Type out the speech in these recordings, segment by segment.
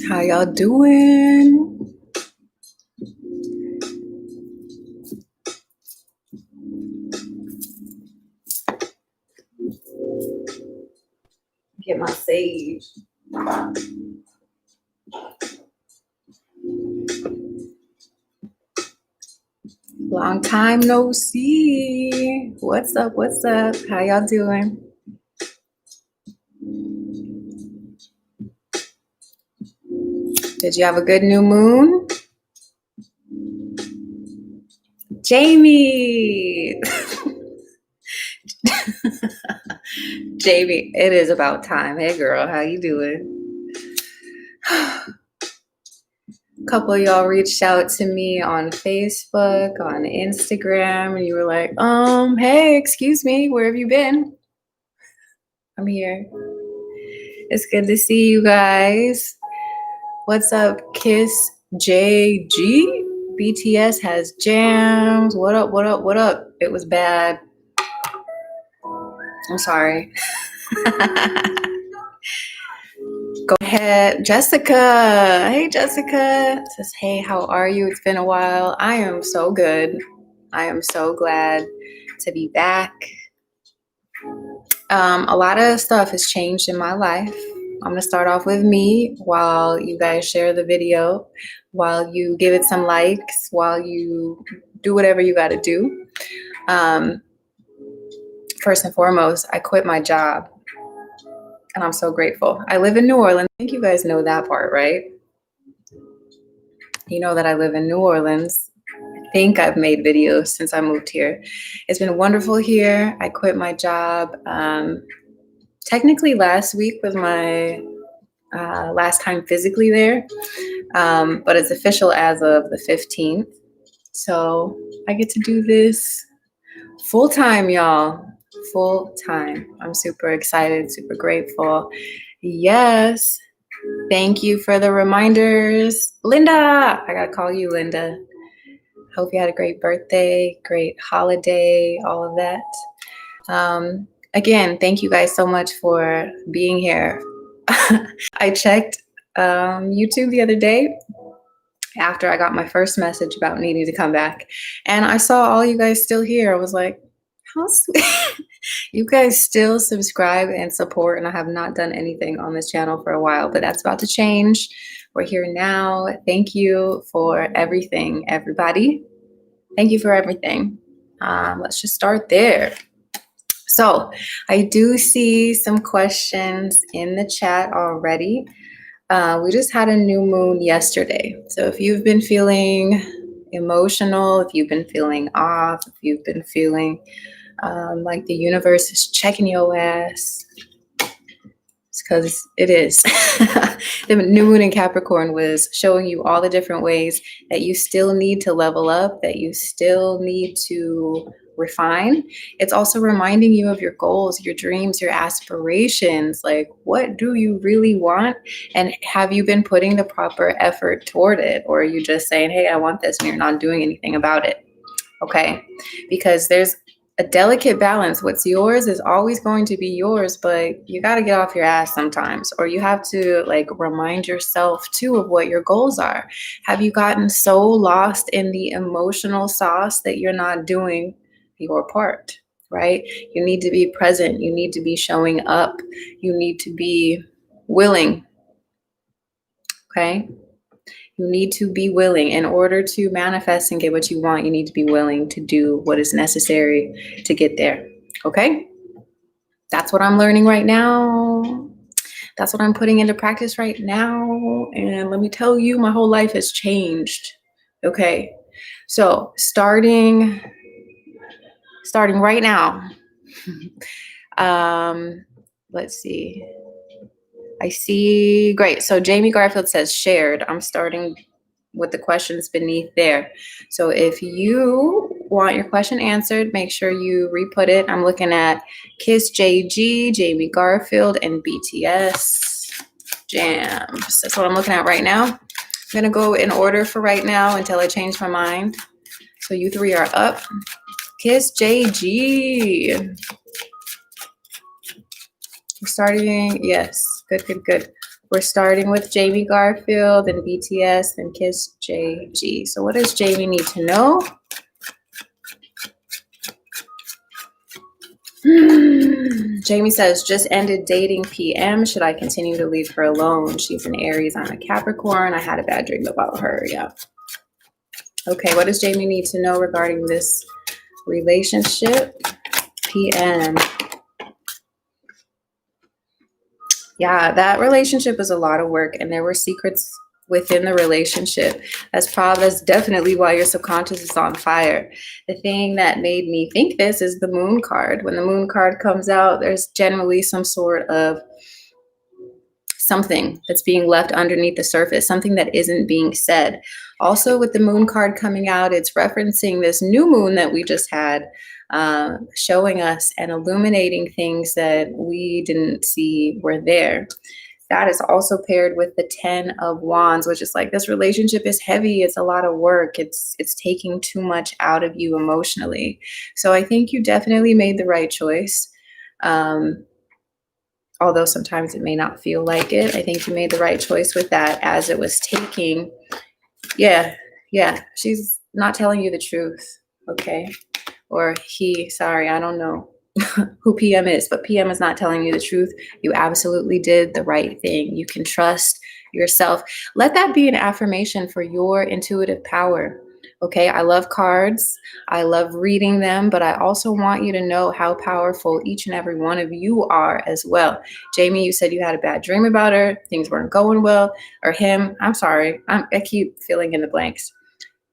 How y'all doing? Get my sage. Long time no see. What's up? What's up? How y'all doing? Did you have a good new moon? Jamie! Jamie, it is about time. Hey girl, how you doing? A couple of y'all reached out to me on Facebook, on Instagram, and you were like, hey, excuse me, where have you been? I'm here. It's good to see you guys. What's up, Kiss JG? BTS has jams. What up, what up, what up? It was bad. I'm sorry. Go ahead. Jessica. Hey, Jessica. Says, hey, how are you? It's been a while. I am so good. I am so glad to be back. A lot of stuff has changed in my life. I'm going to start off with me while you guys share the video, while you give it some likes, while you do whatever you got to do. First and foremost, I quit my job, and I'm so grateful. I live in New Orleans. I think you guys know that part, right? You know that I live in New Orleans. I think I've made videos since I moved here. It's been wonderful here. I quit my job. Technically, last week was my last time physically there, but it's official as of the 15th. So I get to do this full time, y'all. Full time. I'm super excited, super grateful. Yes. Thank you for the reminders. Linda, I gotta call you Linda. Hope you had a great birthday, great holiday, all of that. Again, thank you guys so much for being here. I checked YouTube the other day after I got my first message about needing to come back, and I saw all you guys still here. I was like, how sweet. You guys still subscribe and support, and I have not done anything on this channel for a while, but that's about to change. We're here now. Thank you for everything, everybody. Thank you for everything. Let's just start there. So I do see some questions in the chat already. We just had a new moon yesterday. So if you've been feeling emotional, if you've been feeling off, if you've been feeling like the universe is checking your ass, it's because it is. The new moon in Capricorn was showing you all the different ways that you still need to level up, that you still need to refine. It's also reminding you of your goals, your dreams, your aspirations. Like, what do you really want? And have you been putting the proper effort toward it? Or are you just saying, hey, I want this, and you're not doing anything about it? Okay. Because there's a delicate balance. What's yours is always going to be yours, but you got to get off your ass sometimes, or you have to like remind yourself too of what your goals are. Have you gotten so lost in the emotional sauce that you're not doing your part, right? You need to be present. You need to be showing up. You need to be willing. Okay. You need to be willing. In order to manifest and get what you want, you need to be willing to do what is necessary to get there. Okay? That's what I'm learning right now. That's what I'm putting into practice right now. And let me tell you, my whole life has changed. Okay? So starting right now. Let's see. I see. Great. So Jamie Garfield says shared. I'm starting with the questions beneath there. So if you want your question answered, make sure you re-put it. I'm looking at Kiss JG, Jamie Garfield, and BTS jams. That's what I'm looking at right now. I'm going to go in order for right now until I change my mind. So you three are up. Kiss JG. We're starting. Yes. Good. We're starting with Jamie Garfield and BTS and Kiss JG. So what does Jamie need to know? Jamie says, just ended dating PM. Should I continue to leave her alone? She's an Aries, I'm a Capricorn. I had a bad dream about her. Yeah. Okay, what does Jamie need to know regarding this relationship? PM. Yeah, that relationship is a lot of work, and there were secrets within the relationship. That's definitely why your subconscious is on fire. The thing that made me think this is the moon card. When the moon card comes out, there's generally some sort of something that's being left underneath the surface, something that isn't being said. Also, with the moon card coming out, it's referencing this new moon that we just had, showing us and illuminating things that we didn't see were there. That is also paired with the 10 of Wands, which is like, this relationship is heavy. It's a lot of work. It's taking too much out of you emotionally. So I think you definitely made the right choice. Although sometimes it may not feel like it. I think you made the right choice with that, as it was taking. Yeah, she's not telling you the truth, okay? Or he, sorry, I don't know who PM is, but PM is not telling you the truth. You absolutely did the right thing. You can trust yourself. Let that be an affirmation for your intuitive power. Okay, I love cards. I love reading them, but I also want you to know how powerful each and every one of you are as well. Jamie, you said you had a bad dream about her. Things weren't going well. Or him. I'm sorry. I keep filling in the blanks.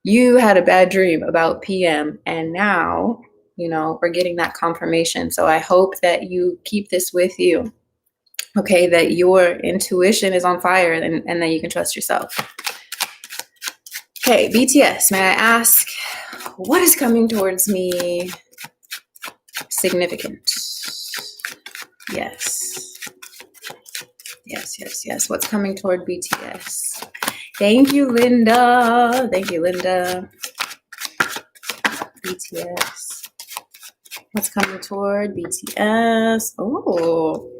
You had a bad dream about PM, and now, we're getting that confirmation. So I hope that you keep this with you. Okay, that your intuition is on fire, and that you can trust yourself. Okay, BTS, may I ask, what is coming towards me significant? Yes. What's coming toward BTS? Thank you, Linda. BTS. What's coming toward BTS? Oh.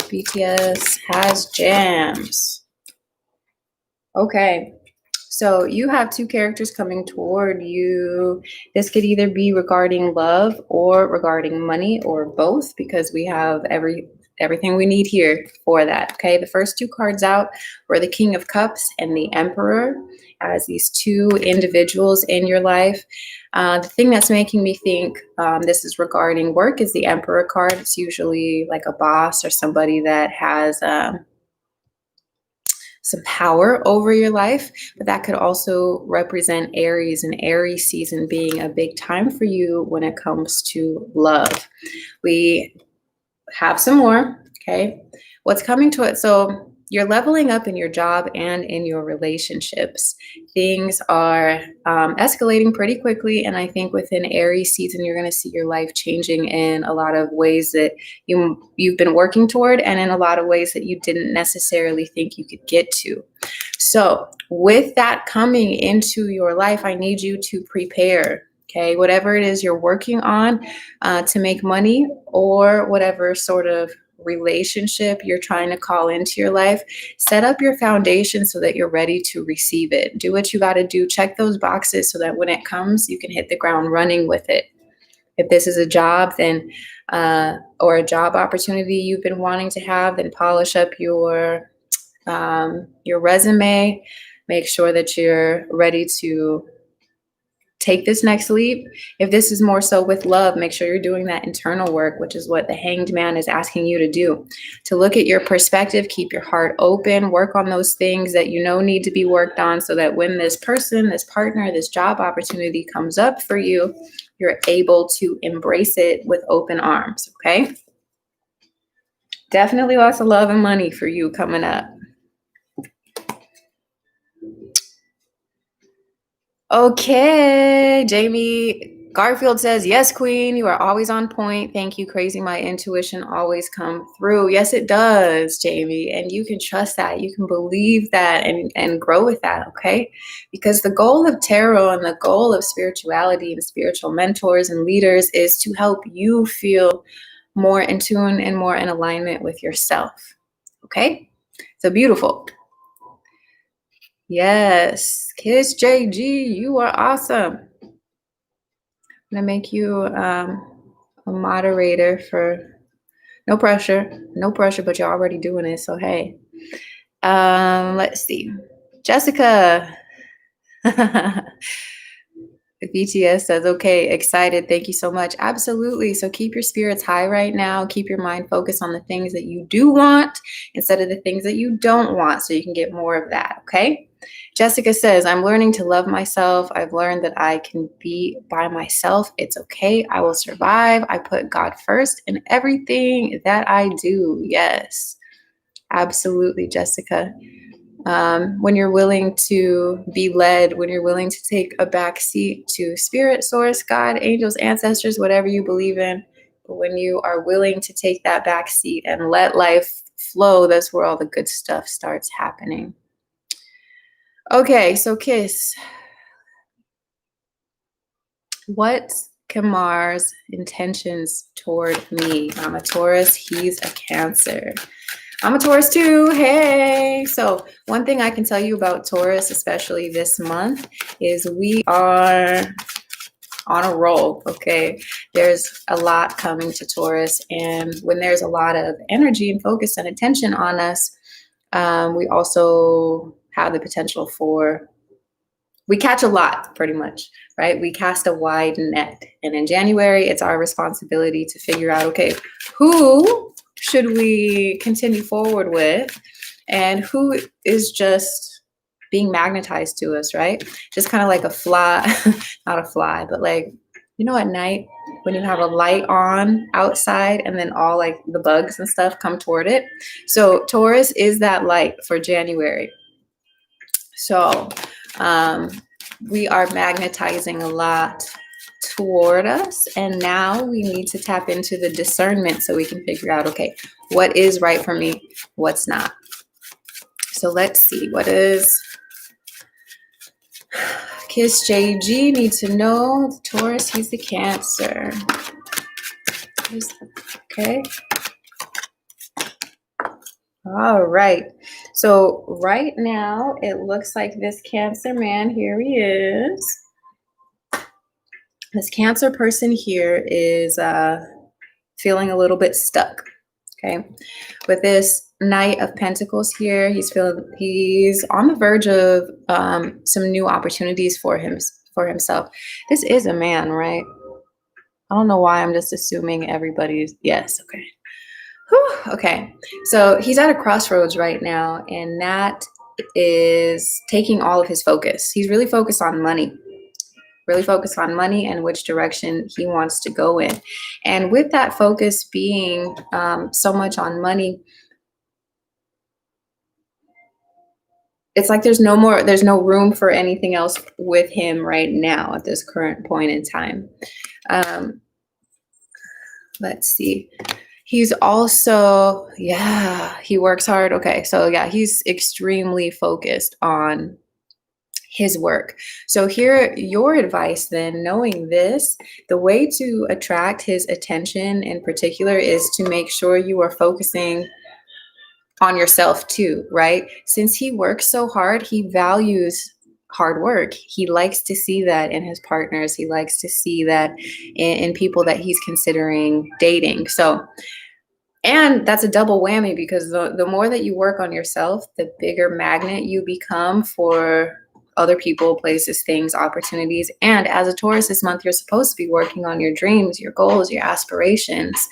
BTS has jams. Okay, so you have two characters coming toward you. This could either be regarding love or regarding money, or both, because we have everything we need here for that. Okay, the first two cards out were the King of Cups and the Emperor, as these two individuals in your life. The thing that's making me think this is regarding work is the Emperor card. It's usually like a boss or somebody that has some power over your life, but that could also represent Aries, and Aries season being a big time for you when it comes to love. We have some more, okay? What's coming to it? So you're leveling up in your job and in your relationships. Things are escalating pretty quickly, and I think within Aries season, you're going to see your life changing in a lot of ways that you've been working toward, and in a lot of ways that you didn't necessarily think you could get to. So with that coming into your life, I need you to prepare. Okay, whatever it is you're working on to make money, or whatever sort of relationship you're trying to call into your life, set up your foundation so that you're ready to receive it. Do what you got to do. Check those boxes so that when it comes, you can hit the ground running with it. If this is a job, then or a job opportunity you've been wanting to have, then polish up your resume. Make sure that you're ready to take this next leap. If this is more so with love, make sure you're doing that internal work, which is what the Hanged Man is asking you to do. To look at your perspective, keep your heart open, work on those things that you know need to be worked on, so that when this person, this partner, this job opportunity comes up for you, you're able to embrace it with open arms, okay? Definitely lots of love and money for you coming up. Okay, Jamie Garfield says, yes, queen, you are always on point. Thank you, crazy. My intuition always come through. Yes, it does, Jamie. And you can trust that. You can believe that and grow with that, okay? Because the goal of tarot and the goal of spirituality and spiritual mentors and leaders is to help you feel more in tune and more in alignment with yourself. Okay? So beautiful. Yes. Kiss JG, you are awesome. I'm gonna make you a moderator for no pressure, no pressure, but you're already doing it. So hey. Let's see. Jessica. BTS says, okay, excited. Thank you so much. Absolutely. So keep your spirits high right now. Keep your mind focused on the things that you do want instead of the things that you don't want so you can get more of that. Okay. Jessica says, I'm learning to love myself. I've learned that I can be by myself. It's okay. I will survive. I put God first in everything that I do. Yes, absolutely, Jessica. When you're willing to be led, when you're willing to take a back seat to spirit, source, God, angels, ancestors, whatever you believe in, but when you are willing to take that back seat and let life flow, that's where all the good stuff starts happening. Okay, so Kiss, what's Kamar's intentions toward me? I'm a Taurus, he's a Cancer. I'm a Taurus too. Hey. So one thing I can tell you about Taurus, especially this month, is we are on a roll. Okay. There's a lot coming to Taurus. And when there's a lot of energy and focus and attention on us, we also have the potential for, we catch a lot pretty much, right? We cast a wide net. And in January, it's our responsibility to figure out, okay, who should we continue forward with and who is just being magnetized to us, right? Just kind of like a fly, not a fly, but like, you know, at night when you have a light on outside and then all like the bugs and stuff come toward it. So Taurus is that light for January. So we are magnetizing a lot toward us, and now we need to tap into the discernment so we can figure out, okay, what is right for me, what's not. So let's see, what is Kiss JG need to know? The Taurus, he's the Cancer. Okay. All right. So right now it looks like this Cancer man, here he is. This Cancer person here is feeling a little bit stuck. Okay. With this Knight of Pentacles here, he's on the verge of some new opportunities for himself. This is a man, right? I don't know why I'm just assuming everybody's, yes, okay. Whew, okay. So he's at a crossroads right now, and that is taking all of his focus. He's really focused on money. Really focus on money and which direction he wants to go in. And with that focus being so much on money, it's like there's no room for anything else with him right now at this current point in time. Let's see. He's also, yeah, he works hard. Okay, so yeah, he's extremely focused on his work. So here, your advice then, knowing this, the way to attract his attention in particular is to make sure you are focusing on yourself too, right? Since he works so hard, he values hard work. He likes to see that in his partners. He likes to see that in people that he's considering dating. So, and that's a double whammy because the more that you work on yourself, the bigger magnet you become for other people, places, things, opportunities. And as a Taurus this month, you're supposed to be working on your dreams, your goals, your aspirations.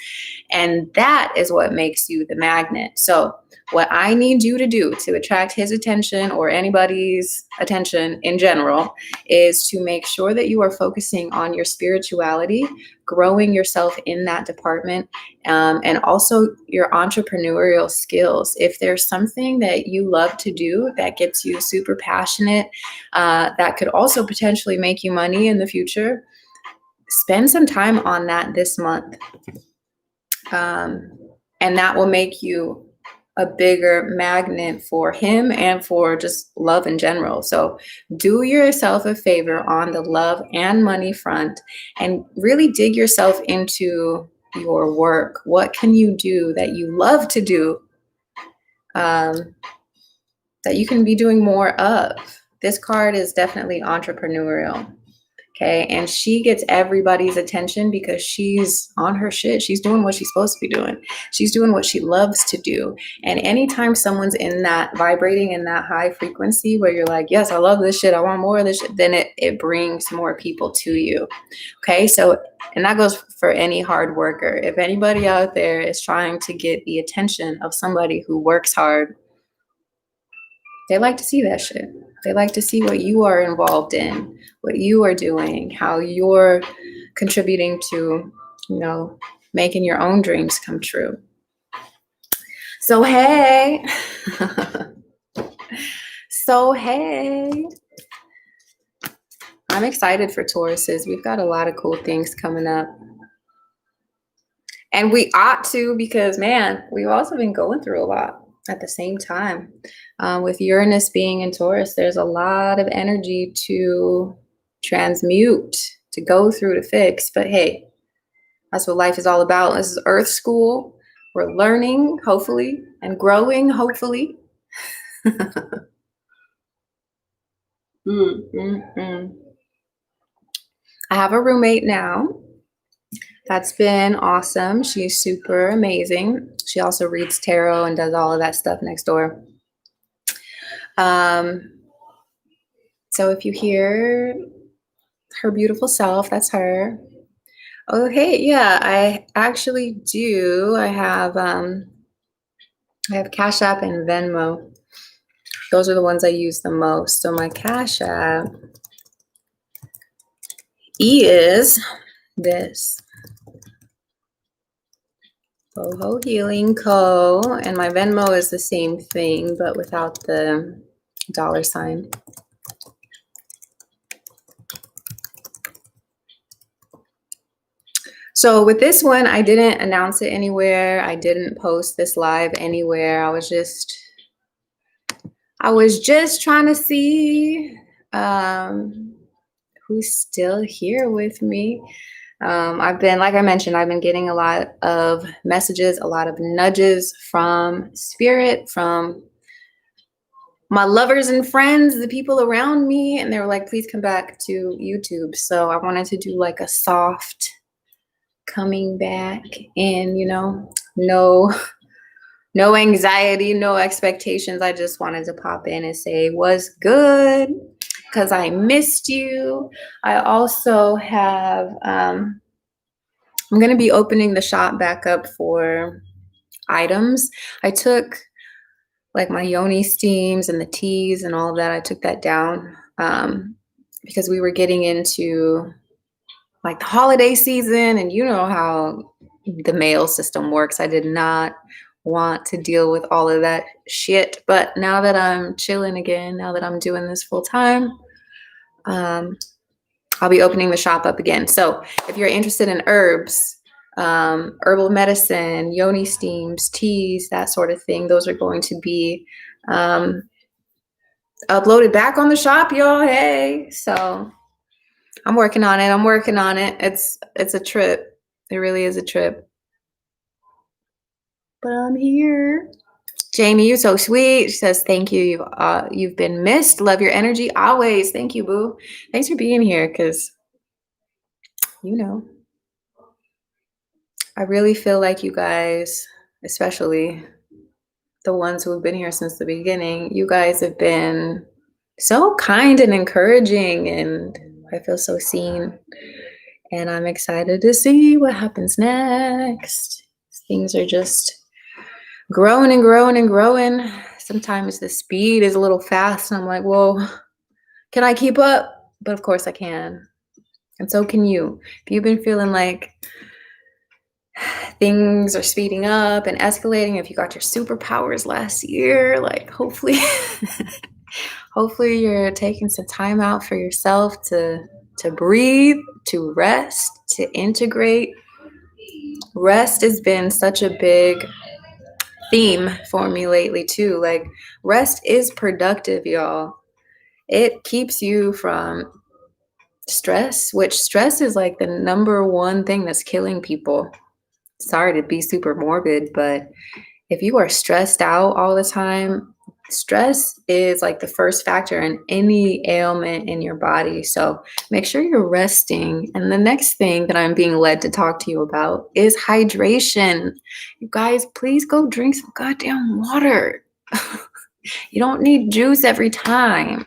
And that is what makes you the magnet. So what I need you to do to attract his attention or anybody's attention in general is to make sure that you are focusing on your spirituality, growing yourself in that department, and also your entrepreneurial skills. If there's something that you love to do that gets you super passionate, that could also potentially make you money in the future, spend some time on that this month. And that will make you a bigger magnet for him and for just love in general. So do yourself a favor on the love and money front and really dig yourself into your work? What can you do that you love to do, that you can be doing more of? This card is definitely entrepreneurial. Okay. And she gets everybody's attention because she's on her shit. She's doing what she's supposed to be doing. She's doing what she loves to do. And anytime someone's in that vibrating in that high frequency where you're like, yes, I love this shit, I want more of this shit, then it brings more people to you. Okay. So, and that goes for any hard worker. If anybody out there is trying to get the attention of somebody who works hard, they like to see that shit. They like to see what you are involved in, what you are doing, how you're contributing to, making your own dreams come true. So, hey. I'm excited for Tauruses. We've got a lot of cool things coming up. And we ought to, because, man, we've also been going through a lot at the same time. With Uranus being in Taurus, there's a lot of energy to transmute, to go through, to fix. But hey, that's what life is all about. This is Earth School. We're learning, hopefully, and growing, hopefully. I have a roommate now. That's been awesome. She's super amazing. She also reads tarot and does all of that stuff next door. So if you hear her beautiful self, that's her. Oh, hey, yeah, I actually do. I have Cash App and Venmo. Those are the ones I use the most. So my Cash App is this. Boho Healing Co. And my Venmo is the same thing, but without the $sign. So with this one, I didn't announce it anywhere. I didn't post this live anywhere. I was just trying to see who's still here with me. I've been, like I mentioned, I've been getting a lot of messages, a lot of nudges from spirit, from my lovers and friends, the people around me, and they were like, please come back to YouTube. So I wanted to do like a soft coming back in, no anxiety, no expectations. I just wanted to pop in and say, what's good? Because I missed you. I also have, I'm going to be opening the shop back up for items. I took like my yoni steams and the teas and all of that. I took that down because we were getting into like the holiday season, and you know how the mail system works. I did not want to deal with all of that shit. But now that I'm chilling again, now that I'm doing this full time, I'll be opening the shop up again. So if you're interested in herbs, herbal medicine, yoni steams, teas, that sort of thing, those are going to be uploaded back on the shop, y'all. Hey, so I'm working on it. It's a trip. It really is a trip. But I'm here. Jamie, you're so sweet. She says, thank you. You've been missed. Love your energy always. Thank you, boo. Thanks for being here, because, I really feel like you guys, especially the ones who have been here since the beginning, you guys have been so kind and encouraging, and I feel so seen. And I'm excited to see what happens next. Things are just growing and growing and growing. Sometimes the speed is a little fast, and I'm like, whoa, can I keep up? But of course I can. And so can you. If you've been feeling like things are speeding up and escalating, if you got your superpowers last year, like hopefully you're taking some time out for yourself to breathe, to rest, to integrate. Rest has been such a big theme for me lately too. Like, rest is productive, y'all. It keeps you from stress, which stress is like the number one thing that's killing people. sorry to be super morbid, but if you are stressed out all the time, stress is like the first factor in any ailment in your body. So make sure you're resting. And the next thing that I'm being led to talk to you about is hydration. You guys, please go drink some goddamn water. You don't need juice every time.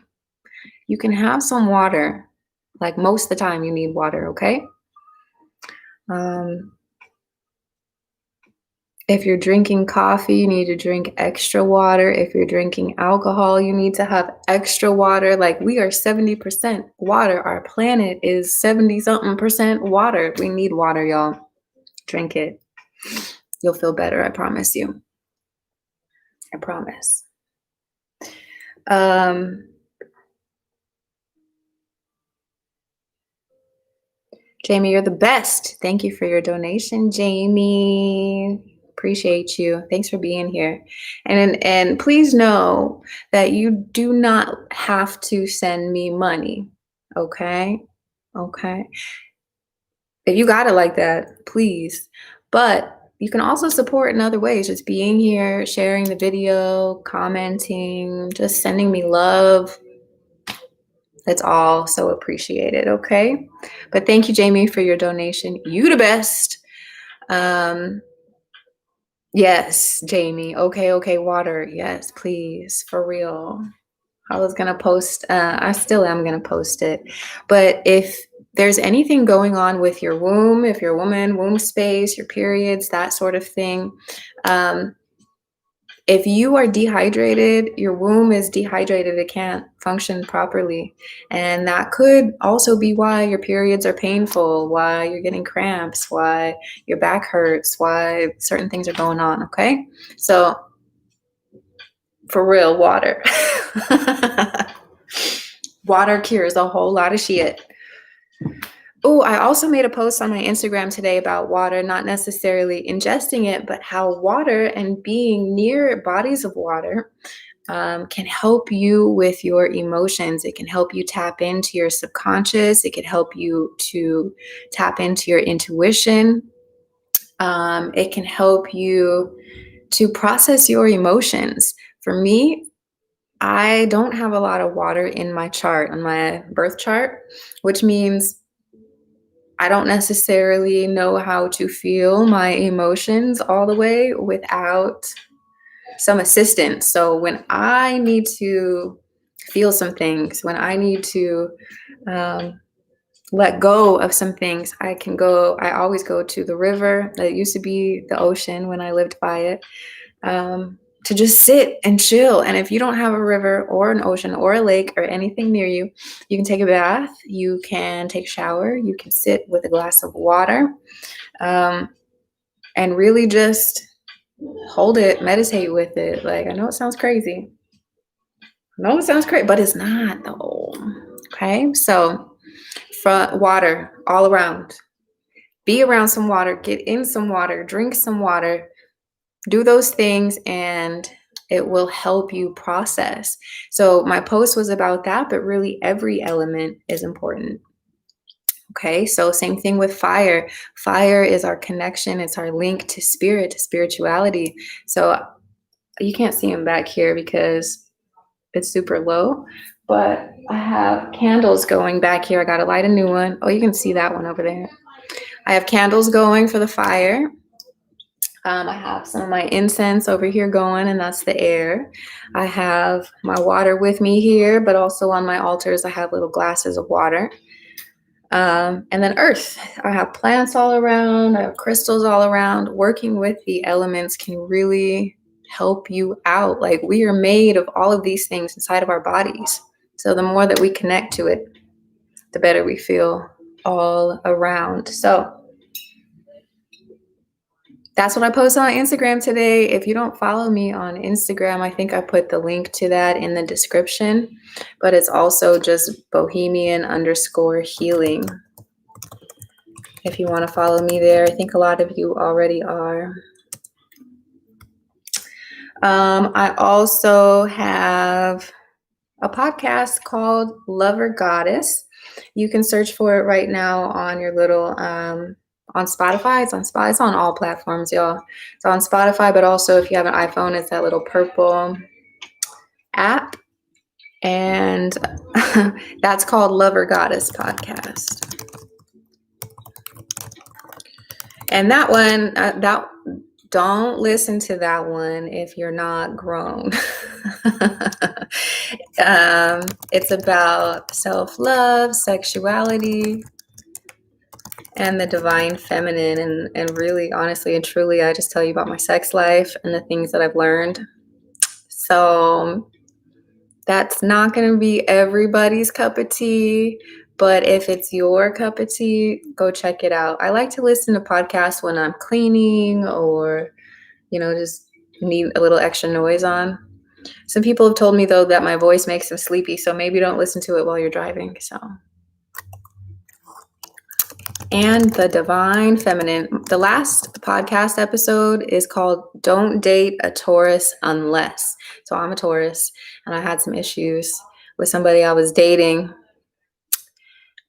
You can have some water. Like most of the time, you need water, okay? Um, If you're drinking coffee, you need to drink extra water. If you're drinking alcohol, you need to have extra water. Like we are 70% water. Our planet is 70 something percent water. We need water, y'all. Drink it. You'll feel better. I promise you. I promise. Jamie, you're the best. Thank you for your donation, Jamie. Appreciate you. Thanks for being here. And please know that you do not have to send me money. Okay? Okay. If you got it like that, please. But you can also support in other ways, just being here, sharing the video, commenting, just sending me love. It's all so appreciated, okay? But thank you, Jamie, for your donation. You the best. Yes, Jamie. Okay, water. Yes, please, for real. I was gonna post, I still am gonna post it. But if there's anything going on with your womb, if you're a woman, womb space, your periods, that sort of thing, if you are dehydrated, your womb is dehydrated, it can't function properly. And that could also be why your periods are painful, why you're getting cramps, why your back hurts, why certain things are going on, okay? So, for real, water. Water cures a whole lot of shit. Oh, I also made a post on my Instagram today about water, not necessarily ingesting it, but how water and being near bodies of water can help you with your emotions. It can help you tap into your subconscious. It can help you to tap into your intuition. It can help you to process your emotions. For me, I don't have a lot of water in my chart, on my birth chart, which means I don't necessarily know how to feel my emotions all the way without some assistance. So when I need to feel some things, when I need to let go of some things, I always go to the river. It used to be the ocean when I lived by it. To just sit and chill. And if you don't have a river or an ocean or a lake or anything near you, you can take a bath, you can take a shower, you can sit with a glass of water, and really just hold it, meditate with it. Like, I know it sounds crazy. But it's not though. Okay, so front water all around. Be around some water, get in some water, drink some water. Do those things and it will help you process. So my post was about that, but really every element is important. Okay, so same thing with fire. Fire is our connection, it's our link to spirit, to spirituality. So you can't see them back here because it's super low, but I have candles going back here. I got to light a new one. Oh, you can see that one over there. I have candles going for the fire. I have some of my incense over here going, and that's the air. I have my water with me here, but also on my altars, I have little glasses of water. And then earth. I have plants all around. I have crystals all around. Working with the elements can really help you out. Like, we are made of all of these things inside of our bodies. So the more that we connect to it, the better we feel all around. So that's what I posted on Instagram today. If you don't follow me on Instagram, I think I put the link to that in the description, but it's also just bohemian_healing. If you want to follow me there, I think a lot of you already are. I also have a podcast called Lover Goddess. You can search for it right now on your little on Spotify. It's on Spotify. It's on all platforms, y'all. It's on Spotify, but also if you have an iPhone, it's that little purple app. And that's called Lover Goddess Podcast. And that one, don't listen to that one if you're not grown. It's about self-love, sexuality, and the divine feminine. And really, honestly and truly, I just tell you about my sex life and the things that I've learned. So that's not going to be everybody's cup of tea, but if it's your cup of tea, go check it out. I like to listen to podcasts when I'm cleaning or, just need a little extra noise on. Some people have told me, though, that my voice makes them sleepy, so maybe don't listen to it while you're driving. And the divine feminine. The last podcast episode is called Don't Date a Taurus Unless. So I'm a Taurus and I had some issues with somebody I was dating.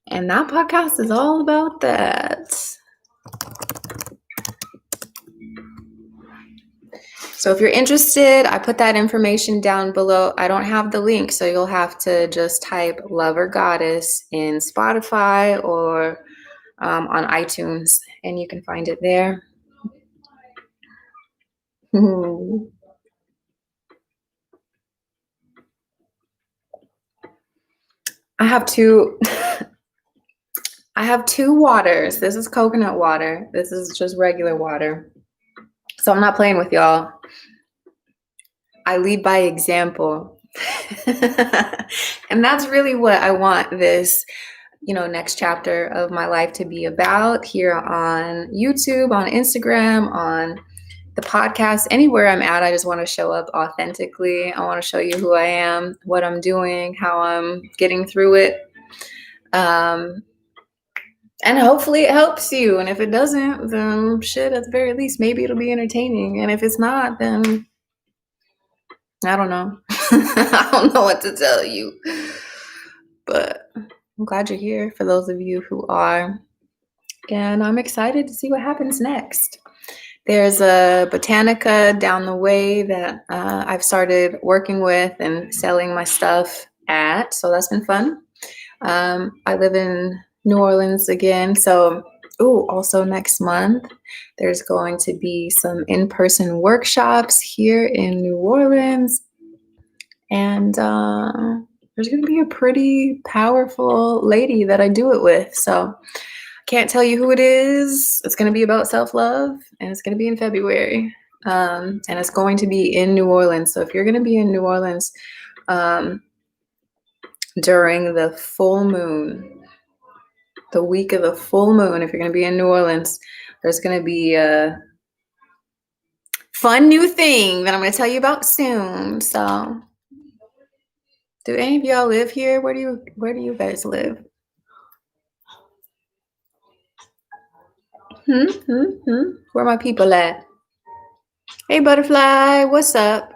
And that podcast is all about that. So if you're interested, I put that information down below. I don't have the link, so you'll have to just type Lover Goddess in Spotify or on iTunes, and you can find it there. I have two waters. This is coconut water. This is just regular water. So I'm not playing with y'all. I lead by example. And that's really what I want this, next chapter of my life to be about here on YouTube, on Instagram, on the podcast, anywhere I'm at. I just want to show up authentically. I want to show you who I am, what I'm doing, how I'm getting through it. And hopefully it helps you. And if it doesn't, then shit, at the very least, maybe it'll be entertaining. And if it's not, then I don't know. I don't know what to tell you. But I'm glad you're here for those of you who are. And I'm excited to see what happens next. There's a Botanica down the way that I've started working with and selling my stuff at. So that's been fun. I live in New Orleans again. So, also next month, there's going to be some in-person workshops here in New Orleans. And there's going to be a pretty powerful lady that I do it with. So I can't tell you who it is. It's going to be about self-love, and it's going to be in February. And it's going to be in New Orleans. So if you're going to be in New Orleans during the full moon, the week of the full moon, if you're going to be in New Orleans, there's going to be a fun new thing that I'm going to tell you about soon. So do any of y'all live here? Where do you guys live? Where my people at? Hey, Butterfly, what's up?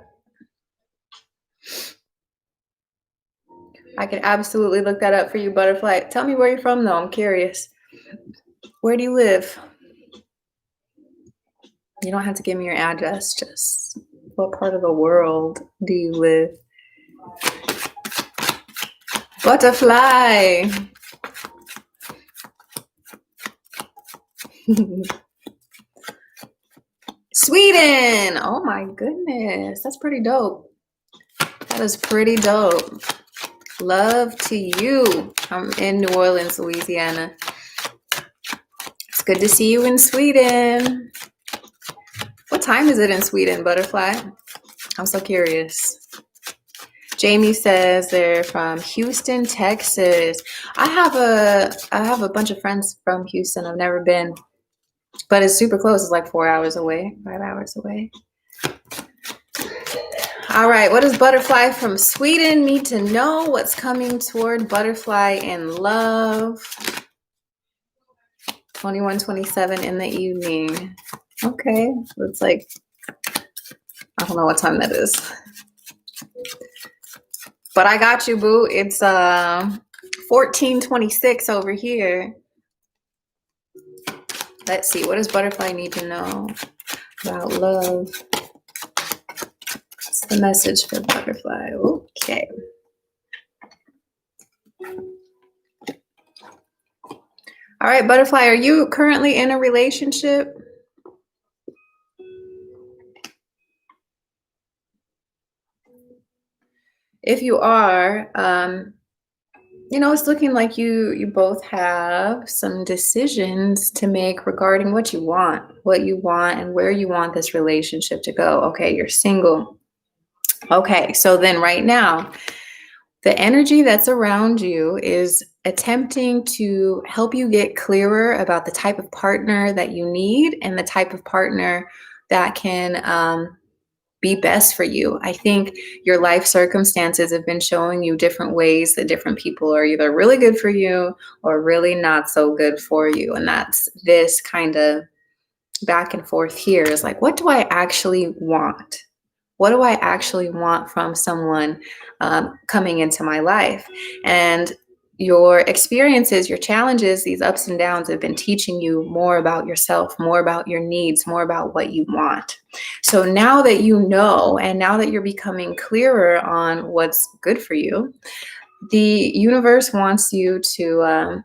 I can absolutely look that up for you, Butterfly. Tell me where you're from, though. I'm curious. Where do you live? You don't have to give me your address. Just what part of the world do you live? Butterfly. Sweden. Oh my goodness. That's pretty dope. That is pretty dope. Love to you. I'm in New Orleans, Louisiana. It's good to see you in Sweden. What time is it in Sweden, Butterfly? I'm so curious. Jamie says they're from Houston, Texas. I have a bunch of friends from Houston. I've never been, but it's super close. It's like 4 hours away, 5 hours away. All right, what does Butterfly from Sweden need to know? What's coming toward Butterfly in love? 21:27 in the evening. Okay, it's like, I don't know what time that is. But I got you, boo. It's 14:26 over here. Let's see. What does butterfly need to know about love? What's the message for butterfly? Okay. All right, butterfly, are you currently in a relationship? If you are, it's looking like you both have some decisions to make regarding what you want, and where you want this relationship to go. Okay, you're single. Okay, so then right now, the energy that's around you is attempting to help you get clearer about the type of partner that you need and the type of partner that can be best for you. I think your life circumstances have been showing you different ways that different people are either really good for you or really not so good for you. And that's this kind of back and forth here is like, what do I actually want? What do I actually want from someone coming into my life? And your experiences, your challenges, these ups and downs have been teaching you more about yourself, more about your needs, more about what you want. So now that you know, and now that you're becoming clearer on what's good for you, the universe wants you to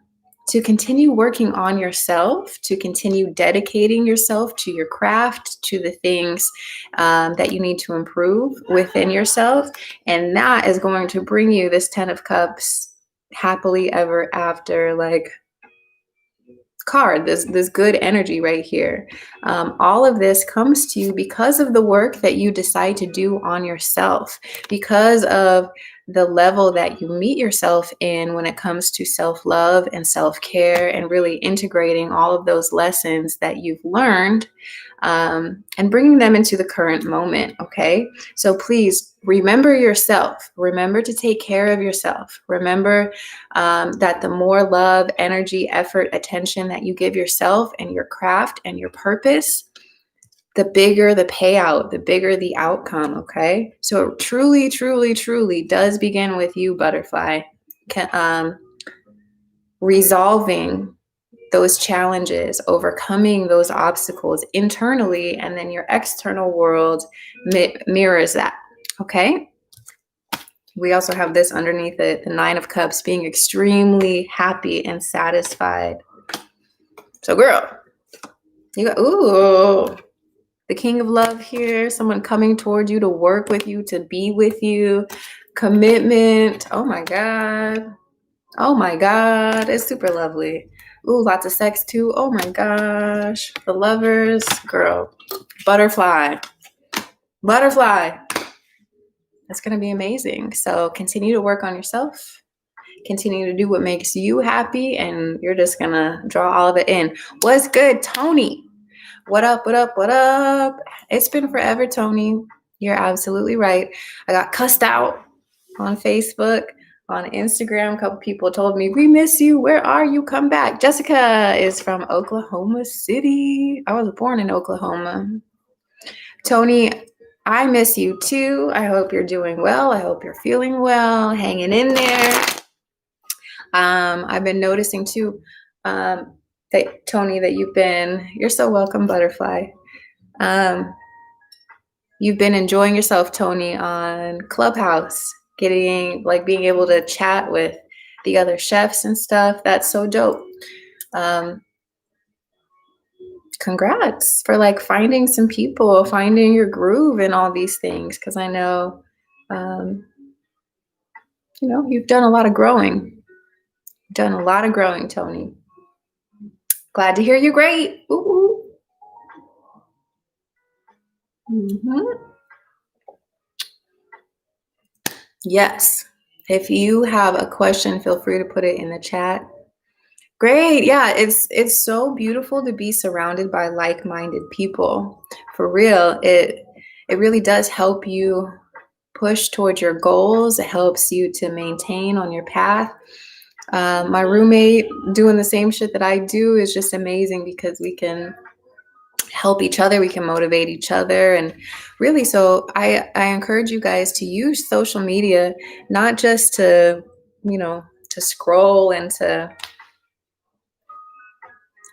continue working on yourself, to continue dedicating yourself to your craft, to the things that you need to improve within yourself. And that is going to bring you this 10 of Cups happily ever after, like, card, this good energy right here. All of this comes to you because of the work that you decide to do on yourself, because of the level that you meet yourself in when it comes to self-love and self-care, and really integrating all of those lessons that you've learned and bringing them into the current moment. Okay, so please remember yourself. Remember to take care of yourself. Remember that the more love, energy, effort, attention that you give yourself and your craft and your purpose, the bigger the payout, the bigger the outcome. Okay, so it truly, truly, truly does begin with you, butterfly, resolving those challenges, overcoming those obstacles internally, and then your external world mirrors that. Okay. We also have this underneath it, the 9 of Cups, being extremely happy and satisfied. So girl, you got, ooh, the King of Love here, someone coming toward you to work with you, to be with you, commitment. Oh my God. Oh my God, it's super lovely. Ooh, lots of sex too. Oh my gosh. The Lovers, girl. Butterfly. Butterfly. That's going to be amazing. So continue to work on yourself. Continue to do what makes you happy, and you're just going to draw all of it in. What's good, Tony? What up, what up, what up? It's been forever, Tony. You're absolutely right. I got cussed out on Facebook, on Instagram. A couple people told me, we miss you. Where are you? Come back. Jessica is from Oklahoma City. I was born in Oklahoma. Tony, I miss you too. I hope you're doing well. I hope you're feeling well, hanging in there. I've been noticing too, that Tony, that you're so welcome, butterfly. You've been enjoying yourself, Tony, on Clubhouse, being able to chat with the other chefs and stuff. That's so dope. Congrats for finding some people, finding your groove and all these things. Cause I know, you've done a lot of growing. Tony. Glad to hear you're great. Ooh. Mm-hmm. Yes. If you have a question, feel free to put it in the chat. Great. Yeah, it's so beautiful to be surrounded by like-minded people. For real, it really does help you push towards your goals. It helps you to maintain on your path. My roommate doing the same shit that I do is just amazing because we can help each other, we can motivate each other. And really, so I encourage you guys to use social media, not just to scroll and to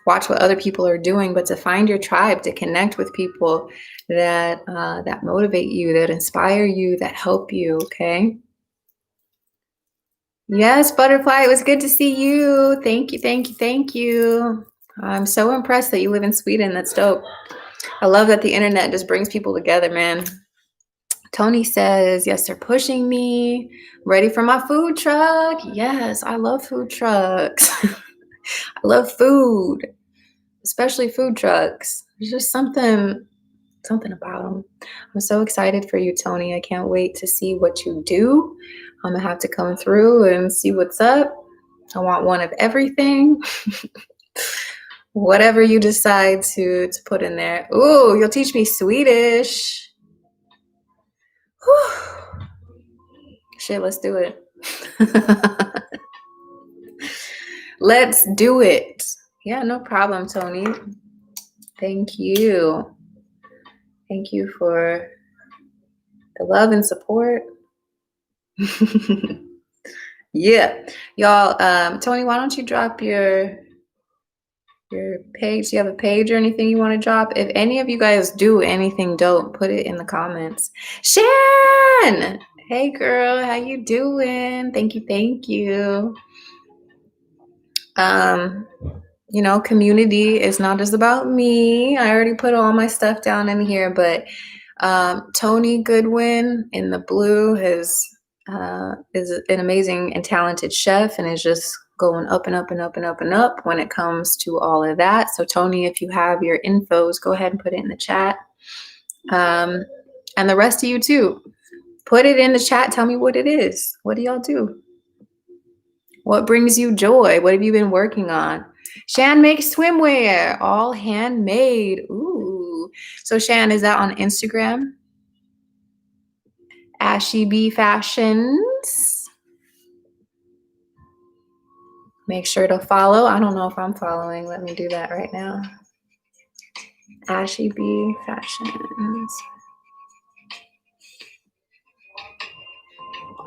watch what other people are doing, but to find your tribe, to connect with people that that motivate you, that inspire you, that help you. Okay. Yes, Butterfly, it was good to see you. Thank you, thank you, thank you. I'm so impressed that you live in Sweden. That's dope. I love that the internet just brings people together, man. Tony says, yes, they're pushing me. Ready for my food truck. Yes, I love food trucks. I love food, especially food trucks. There's just something about them. I'm so excited for you, Tony. I can't wait to see what you do. I'm gonna have to come through and see what's up. I want one of everything. Whatever you decide to put in there. Ooh, you'll teach me Swedish. Whew. Shit, let's do it. Let's do it. Yeah, no problem, Tony. Thank you. Thank you for the love and support. Yeah, y'all. Tony, why don't you drop your page? Do you have a page or anything you want to drop? If any of you guys do anything dope, put it in the comments. Shan, hey girl, how you doing? Thank you, thank you. You know, community is not just about me. I already put all my stuff down in here, but Tony Goodwin in the blue is an amazing and talented chef, and is just going up and up and up and up and up when it comes to all of that. So Tony, if you have your infos, go ahead and put it in the chat. And the rest of you too, put it in the chat. Tell me what it is. What do y'all do? What brings you joy? What have you been working on? Shan makes swimwear, all handmade. Ooh. So Shan, is that on Instagram? Ashy B Fashions. Make sure to follow. I don't know if I'm following. Let me do that right now. Ashy B Fashions.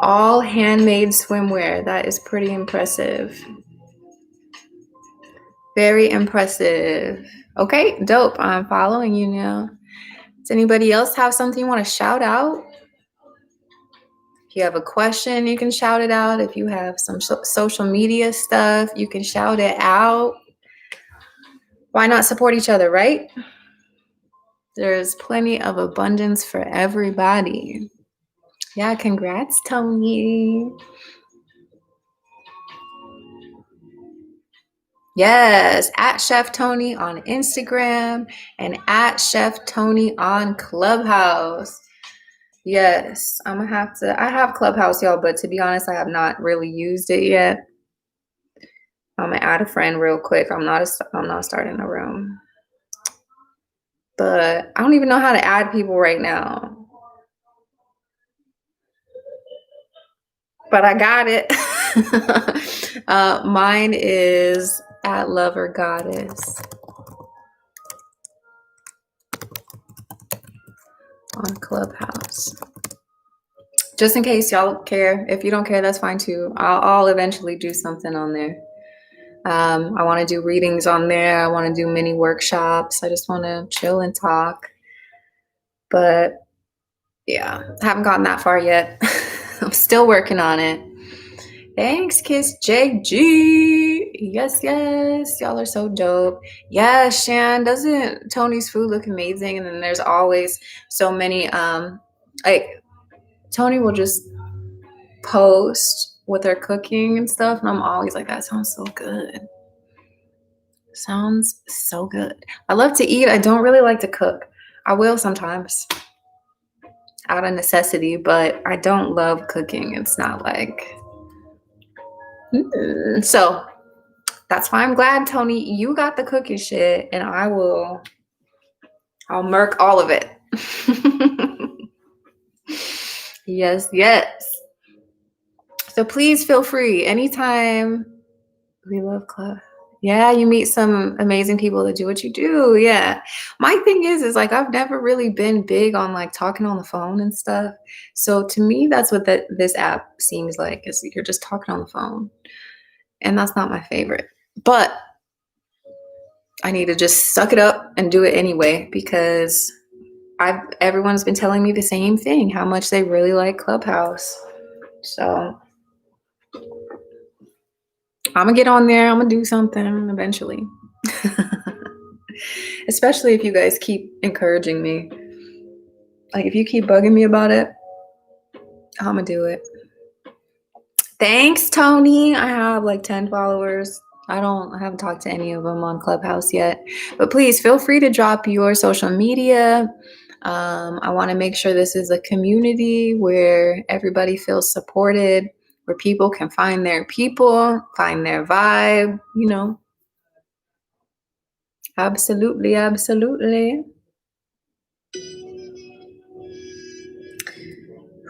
All handmade swimwear. That is pretty impressive. Very impressive. Okay, dope. I'm following you now. Does anybody else have something you want to shout out? If you have a question, you can shout it out. If you have some social media stuff, you can shout it out. Why not support each other, right? There's plenty of abundance for everybody. Yeah, congrats, Tony. Yes, at Chef Tony on Instagram and at Chef Tony on Clubhouse. Yes, I'm gonna have to. I have Clubhouse, y'all, but to be honest, I have not really used it yet. I'm gonna add a friend real quick. I'm not starting a room, but I don't even know how to add people right now. But I got it. Mine is at Lover Goddess on Clubhouse. Just in case y'all care. If you don't care, that's fine too. I'll eventually do something on there. I want to do readings on there. I want to do mini workshops. I just want to chill and talk. But yeah, I haven't gotten that far yet. I'm still working on it. Thanks, Kiss JG. Yes, yes. Y'all are so dope. Yeah, Shan, doesn't Tony's food look amazing? And then there's always so many, like, Tony will just post with her cooking and stuff. And I'm always like, that sounds so good. Sounds so good. I love to eat. I don't really like to cook. I will sometimes out of necessity, but I don't love cooking. It's not like... So that's why I'm glad, Tony, you got the cooking shit, and I'll murk all of it. Yes, yes. So please feel free anytime. We love club. Yeah, you meet some amazing people that do what you do. Yeah. My thing is like, I've never really been big on like talking on the phone and stuff. So to me, that's what this app seems like, is you're just talking on the phone. And that's not my favorite. But I need to just suck it up and do it anyway, because everyone's been telling me the same thing, how much they really like Clubhouse. So I'm gonna get on there. I'm gonna do something eventually. Especially if you guys keep encouraging me. Like, if you keep bugging me about it, I'm gonna do it. Thanks, Tony. I have like 10 followers. I haven't talked to any of them on Clubhouse yet. But please feel free to drop your social media. I want to make sure this is a community where everybody feels supported, where people can find their people, find their vibe, you know. Absolutely, absolutely.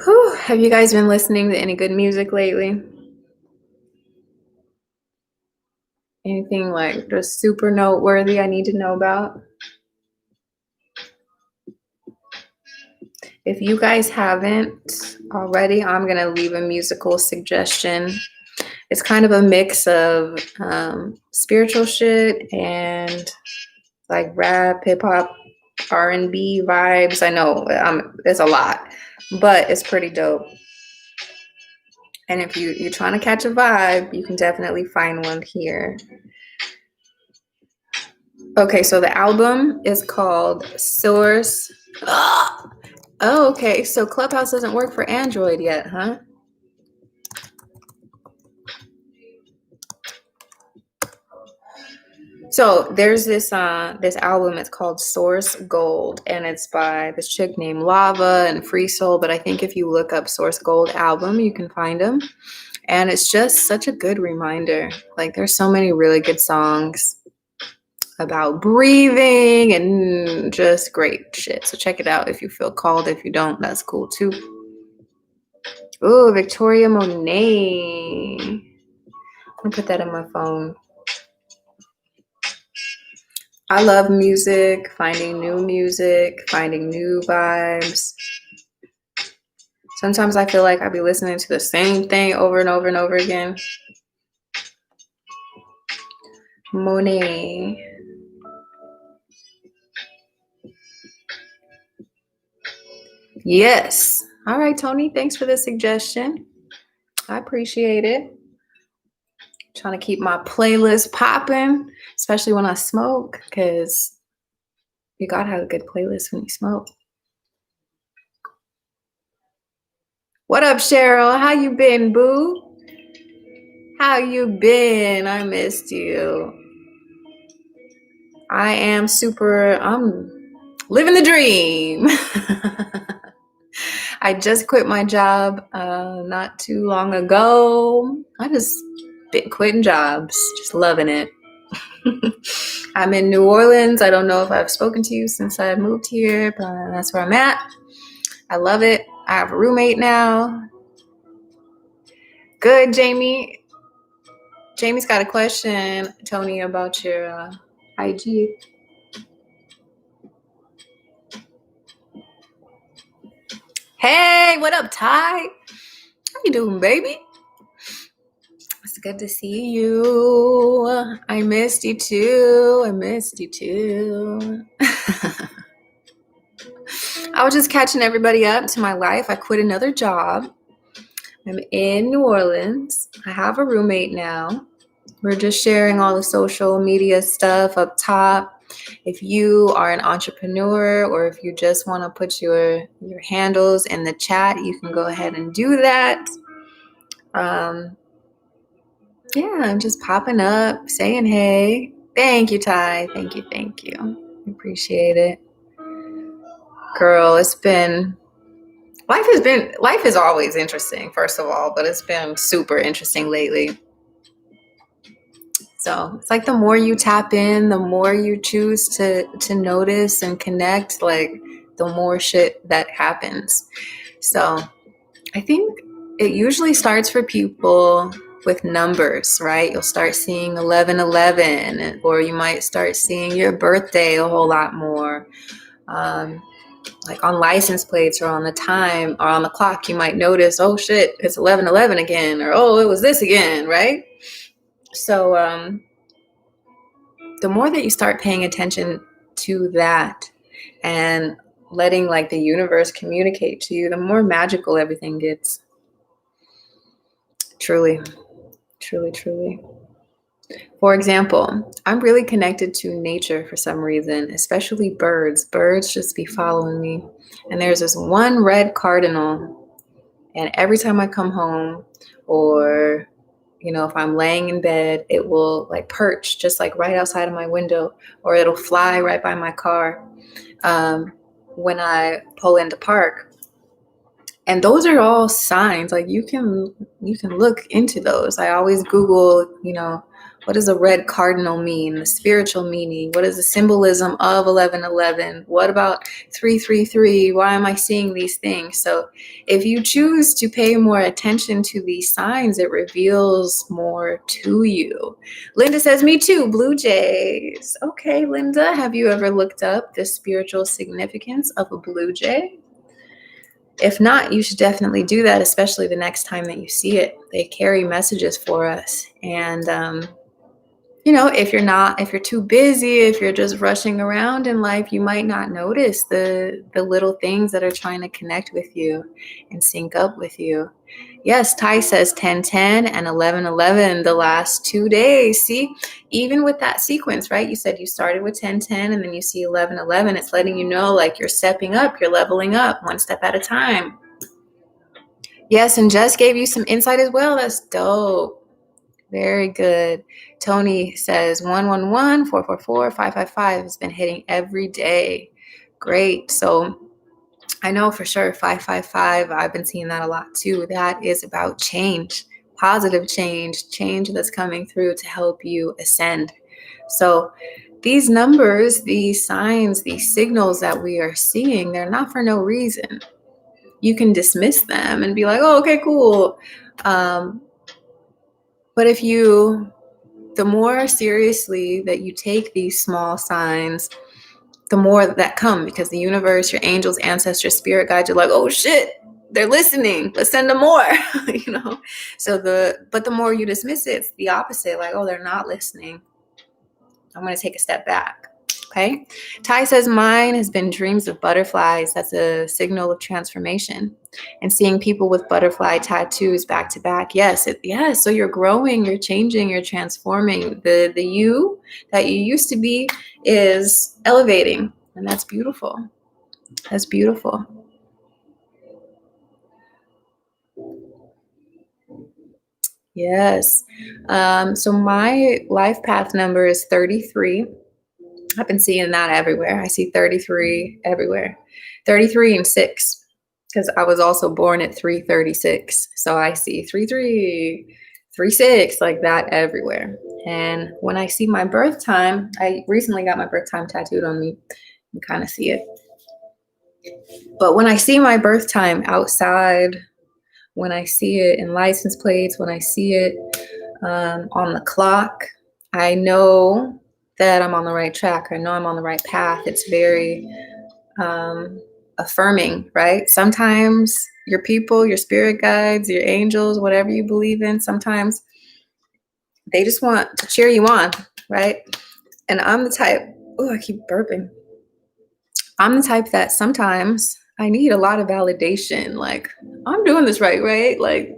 Whew. Have you guys been listening to any good music lately? Anything like just super noteworthy I need to know about? If you guys haven't already, I'm going to leave a musical suggestion. It's kind of a mix of spiritual shit and like rap, hip hop, R&B vibes. I know it's a lot, but it's pretty dope. And if you're trying to catch a vibe, you can definitely find one here. Okay, so the album is called Source. Oh, okay. So Clubhouse doesn't work for Android yet, huh? So there's this album. It's called Source Gold, and it's by this chick named Lava and Free Soul. But I think if you look up Source Gold album, you can find them. And it's just such a good reminder. Like, there's so many really good songs about breathing and just great shit. So check it out if you feel called. If you don't, that's cool too. Ooh, Victoria Monet. I'm gonna put that in my phone. I love music, finding new vibes. Sometimes I feel like I'll be listening to the same thing over and over and over again. Monet. Yes. All right, Tony. Thanks for the suggestion. I appreciate it. Trying to keep my playlist popping, especially when I smoke, because you gotta have a good playlist when you smoke. What up, Cheryl? How you been, boo? How you been? I missed you. I'm living the dream. I just quit my job not too long ago. I just been quitting jobs, just loving it. I'm in New Orleans. I don't know if I've spoken to you since I moved here, but that's where I'm at. I love it. I have a roommate now. Good, Jamie. Jamie's got a question, Tony, about your IG. Hey, what up, Ty? How you doing, baby? It's good to see you. I missed you too. I was just catching everybody up to my life. I quit another job. I'm in New Orleans. I have a roommate now. We're just sharing all the social media stuff up top. If you are an entrepreneur or if you just want to put your handles in the chat, you can go ahead and do that. Yeah, I'm just popping up, saying hey. Thank you, Ty. Thank you. Appreciate it. Girl, life is always interesting, first of all, but it's been super interesting lately. So it's like the more you tap in, the more you choose to notice and connect, like the more shit that happens. So I think it usually starts for people with numbers, right? You'll start seeing 1111, or you might start seeing your birthday a whole lot more. Like on license plates or on the time or on the clock, you might notice, oh shit, it's 1111 again, or oh, it was this again, right? So the more that you start paying attention to that and letting like the universe communicate to you, the more magical everything gets. Truly, truly, truly. For example, I'm really connected to nature for some reason, especially birds. Birds just be following me. And there's this one red cardinal, and every time I come home, or if I'm laying in bed, it will like perch just like right outside of my window, or it'll fly right by my car when I pull into park. And those are all signs. Like you can look into those. I always Google, what does a red cardinal mean? The spiritual meaning. What is the symbolism of 1111? What about 333? Why am I seeing these things? So if you choose to pay more attention to these signs, it reveals more to you. Linda says, me too, Blue Jays. Okay, Linda, have you ever looked up the spiritual significance of a blue jay? If not, you should definitely do that, especially the next time that you see it. They carry messages for us. And, if you're too busy, if you're just rushing around in life, you might not notice the little things that are trying to connect with you and sync up with you. Yes, Ty says 10:10 and 11:11 the last 2 days. See, even with that sequence, right? You said you started with 10:10 and then you see 11:11. It's letting you know like you're stepping up, you're leveling up one step at a time. Yes, and Jess gave you some insight as well. That's dope. Very good. Tony says 111, 444, 555 has been hitting every day. Great. So I know for sure 555, I've been seeing that a lot too. That is about change, positive change that's coming through to help you ascend. So these numbers, these signs, these signals that we are seeing, they're not for no reason. You can dismiss them and be like, oh, okay, cool. But the more seriously that you take these small signs, the more that come, because the universe, your angels, ancestors, spirit guides are like, oh shit, they're listening. Let's send them more, So but the more you dismiss it, it's the opposite. Like, oh, they're not listening. I'm going to take a step back. Okay. Ty says mine has been dreams of butterflies. That's a signal of transformation. And seeing people with butterfly tattoos back to back. Yes. So you're growing, you're changing, you're transforming. The you that you used to be is elevating. And that's beautiful. That's beautiful. Yes. So my life path number is 33. I've been seeing that everywhere. I see 33 everywhere. 33 and 6, because I was also born at 336. So I see 33, 36, like that everywhere. And when I see my birth time, I recently got my birth time tattooed on me. You kind of see it. But when I see my birth time outside, when I see it in license plates, when I see it on the clock, I know that I'm on the right track. I know I'm on the right path. It's very affirming, right? Sometimes your people, your spirit guides, your angels, whatever you believe in, sometimes they just want to cheer you on, right? And I'm the type, I keep burping. I'm the type that sometimes I need a lot of validation. Like, I'm doing this right? Like,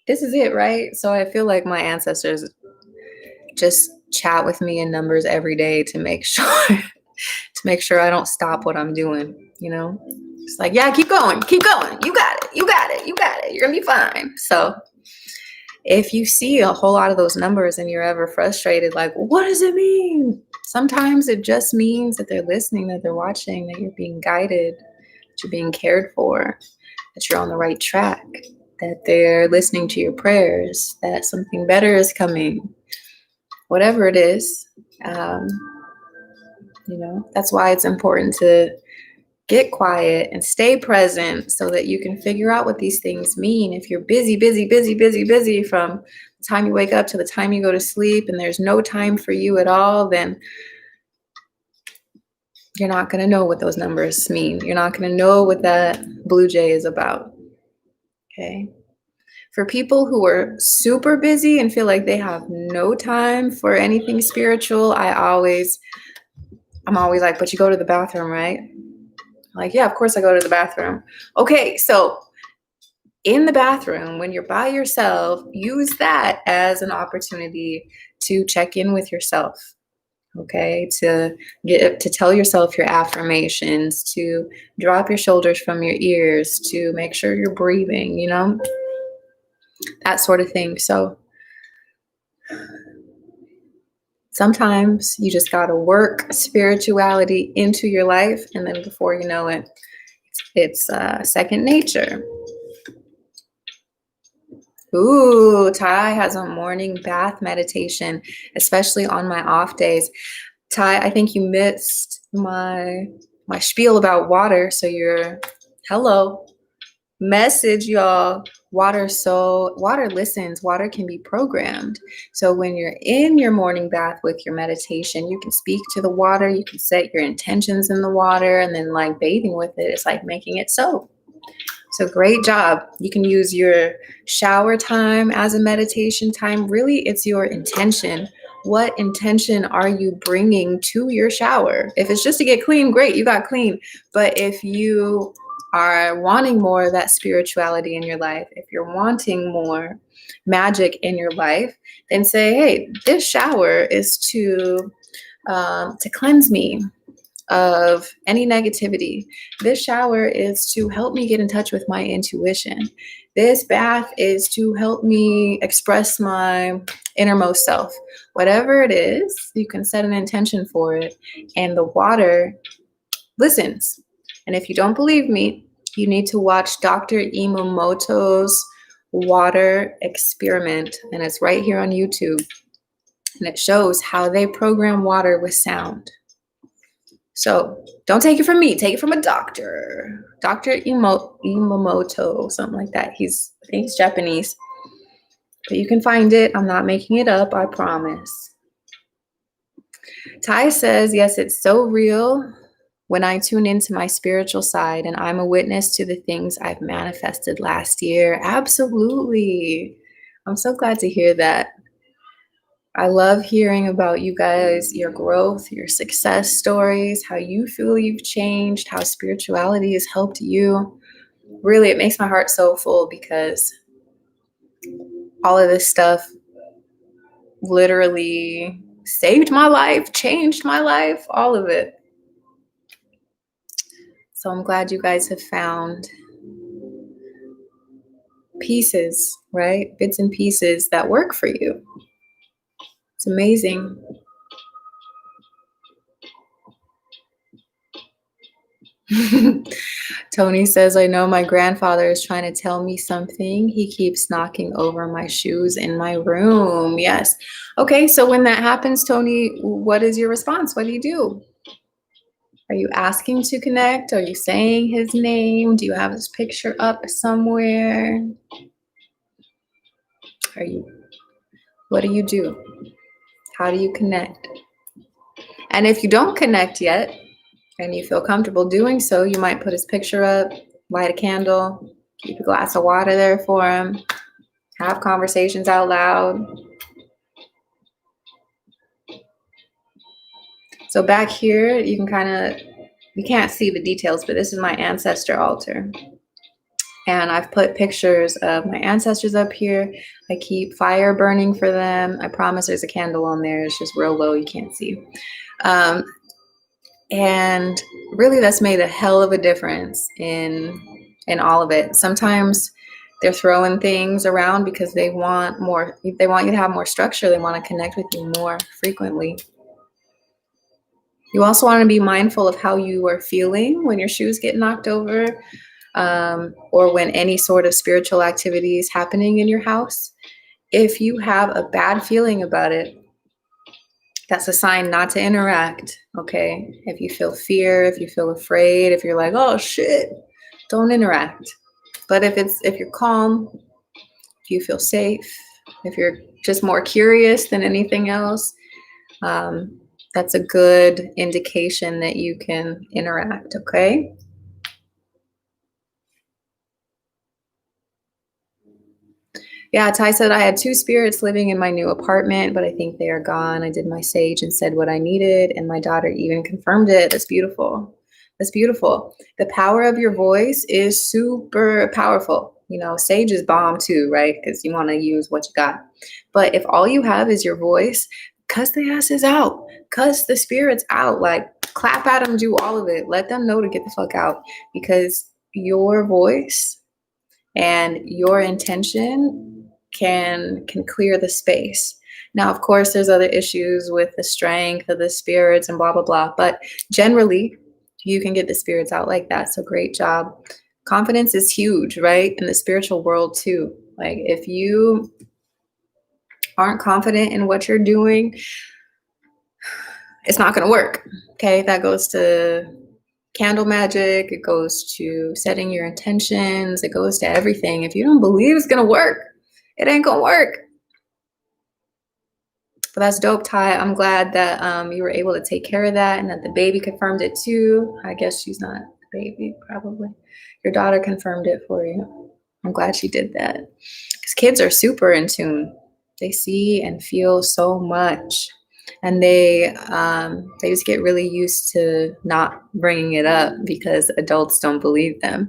this is it, right? So I feel like my ancestors just chat with me in numbers every day to make sure I don't stop what I'm doing, It's like, yeah, keep going. You got it. You're gonna be fine. So if you see a whole lot of those numbers and you're ever frustrated, like, what does it mean? Sometimes it just means that they're listening, that they're watching, that you're being guided, that you're being cared for, that you're on the right track, that they're listening to your prayers, that something better is coming. Whatever it is, that's why it's important to get quiet and stay present so that you can figure out what these things mean. If you're busy from the time you wake up to the time you go to sleep and there's no time for you at all, then you're not going to know what those numbers mean. You're not going to know what that blue jay is about. Okay. For people who are super busy and feel like they have no time for anything spiritual, I'm always like, but you go to the bathroom, right? Like, yeah, of course I go to the bathroom. Okay, so in the bathroom, when you're by yourself, use that as an opportunity to check in with yourself. Okay, to tell yourself your affirmations, to drop your shoulders from your ears, to make sure you're breathing, that sort of thing. So sometimes you just got to work spirituality into your life, and then before you know it, it's second nature. Ooh, Ty has a morning bath meditation, especially on my off days. Ty, I think you missed my spiel about water. So hello, message, y'all. Water listens. Water can be programmed. So when you're in your morning bath with your meditation, you can speak to the water. You can set your intentions in the water, and then like bathing with it, it's like making it soap. So great job. You can use your shower time as a meditation time. Really, it's your intention. What intention are you bringing to your shower? If it's just to get clean, great, you got clean. But if you are wanting more of that spirituality in your life, if you're wanting more magic in your life, then say, hey, this shower is to cleanse me of any negativity. This shower is to help me get in touch with my intuition. This bath is to help me express my innermost self. Whatever it is, you can set an intention for it, and the water listens. And if you don't believe me, you need to watch Dr. Imamoto's water experiment, and it's right here on YouTube. And it shows how they program water with sound. So don't take it from me. Take it from a doctor. Dr. Imamoto, something like that. I think he's Japanese. But you can find it. I'm not making it up, I promise. Ty says, yes, it's so real when I tune into my spiritual side and I'm a witness to the things I've manifested last year. Absolutely. I'm so glad to hear that. I love hearing about you guys, your growth, your success stories, how you feel you've changed, how spirituality has helped you. Really, it makes my heart so full because all of this stuff literally saved my life, changed my life, all of it. So I'm glad you guys have found pieces, right? Bits and pieces that work for you. It's amazing. Tony says, I know my grandfather is trying to tell me something. He keeps knocking over my shoes in my room. Yes. Okay, so when that happens, Tony, what is your response? What do you do? Are you asking to connect? Are you saying his name? Do you have his picture up somewhere? What do you do? How do you connect? And if you don't connect yet, and you feel comfortable doing so, you might put his picture up, light a candle, keep a glass of water there for him, have conversations out loud. So back here, you can't see the details, but this is my ancestor altar. And I've put pictures of my ancestors up here. I keep fire burning for them. I promise there's a candle on there. It's just real low, you can't see. And really, that's made a hell of a difference in all of it. Sometimes they're throwing things around because they want more. They want you to have more structure. They want to connect with you more frequently. You also want to be mindful of how you are feeling when your shoes get knocked over, or when any sort of spiritual activity is happening in your house. If you have a bad feeling about it, that's a sign not to interact, okay? If you feel fear, if you feel afraid, if you're like, oh shit, don't interact. But if you're calm, if you feel safe, if you're just more curious than anything else, that's a good indication that you can interact, okay? Yeah, Ty said I had two spirits living in my new apartment, but I think they are gone. I did my sage and said what I needed, and my daughter even confirmed it. That's beautiful. That's beautiful. The power of your voice is super powerful. You know, sage is bomb too, right? Because you want to use what you got. But if all you have is your voice, cuss the asses out, cuss the spirits out, like clap at them, do all of it. Let them know to get the fuck out because your voice and your intention can clear the space. Now, of course, there's other issues with the strength of the spirits and blah blah blah, but generally you can get the spirits out like that. So great job. Confidence is huge, right? In the spiritual world too. Like if you aren't confident in what you're doing, it's not going to work. Okay, that goes to candle magic, it goes to setting your intentions, it goes to everything. If you don't believe it's gonna work, it ain't gonna work. But that's dope, Ty. I'm glad that you were able to take care of that and that the baby confirmed it too. I guess she's not a baby, probably. Your daughter confirmed it for you. I'm glad she did that. Because kids are super in tune. They see and feel so much. And they just get really used to not bringing it up because adults don't believe them.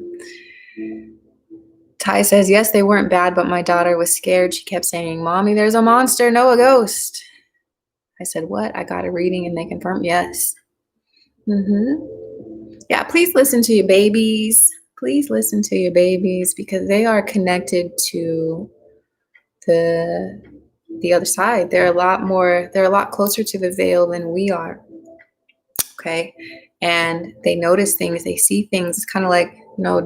Ty says, yes, they weren't bad, but my daughter was scared. She kept saying, Mommy, there's a monster, no a ghost. I said, what? I got a reading and they confirmed yes. Yeah, please listen to your babies. Please listen to your babies because they are connected to the other side. They're a lot closer to the veil than we are. Okay. And they notice things, they see things. It's kind of like,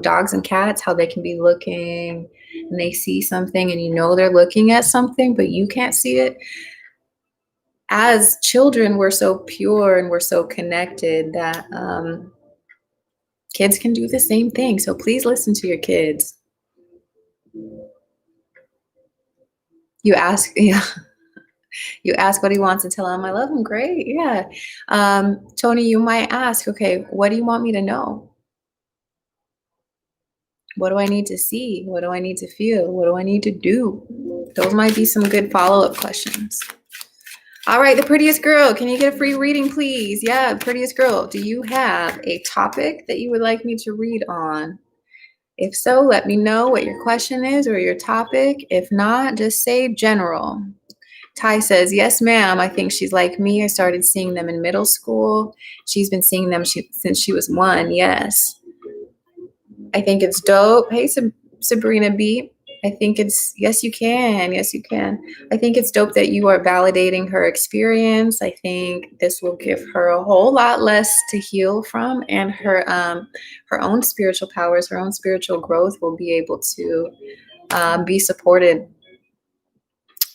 dogs and cats, how they can be looking and they see something and they're looking at something, but you can't see it. As children, we're so pure and we're so connected that kids can do the same thing. So please listen to your kids. You ask, yeah. You ask what he wants and tell him, I love him. Great. Yeah. Tony, you might ask, okay, what do you want me to know? What do I need to see? What do I need to feel? What do I need to do? Those might be some good follow-up questions. All right, the prettiest girl, can you get a free reading, please? Yeah, prettiest girl, do you have a topic that you would like me to read on? If so, let me know what your question is or your topic. If not, just say general. Ty says, yes, ma'am. I think she's like me. I started seeing them in middle school. She's been seeing them since she was 1. Yes. I think it's dope. Hey, Sabrina B. I think it's, yes, you can. Yes, you can. I think it's dope that you are validating her experience. I think this will give her a whole lot less to heal from, and her own spiritual powers, her own spiritual growth will be able to be supported,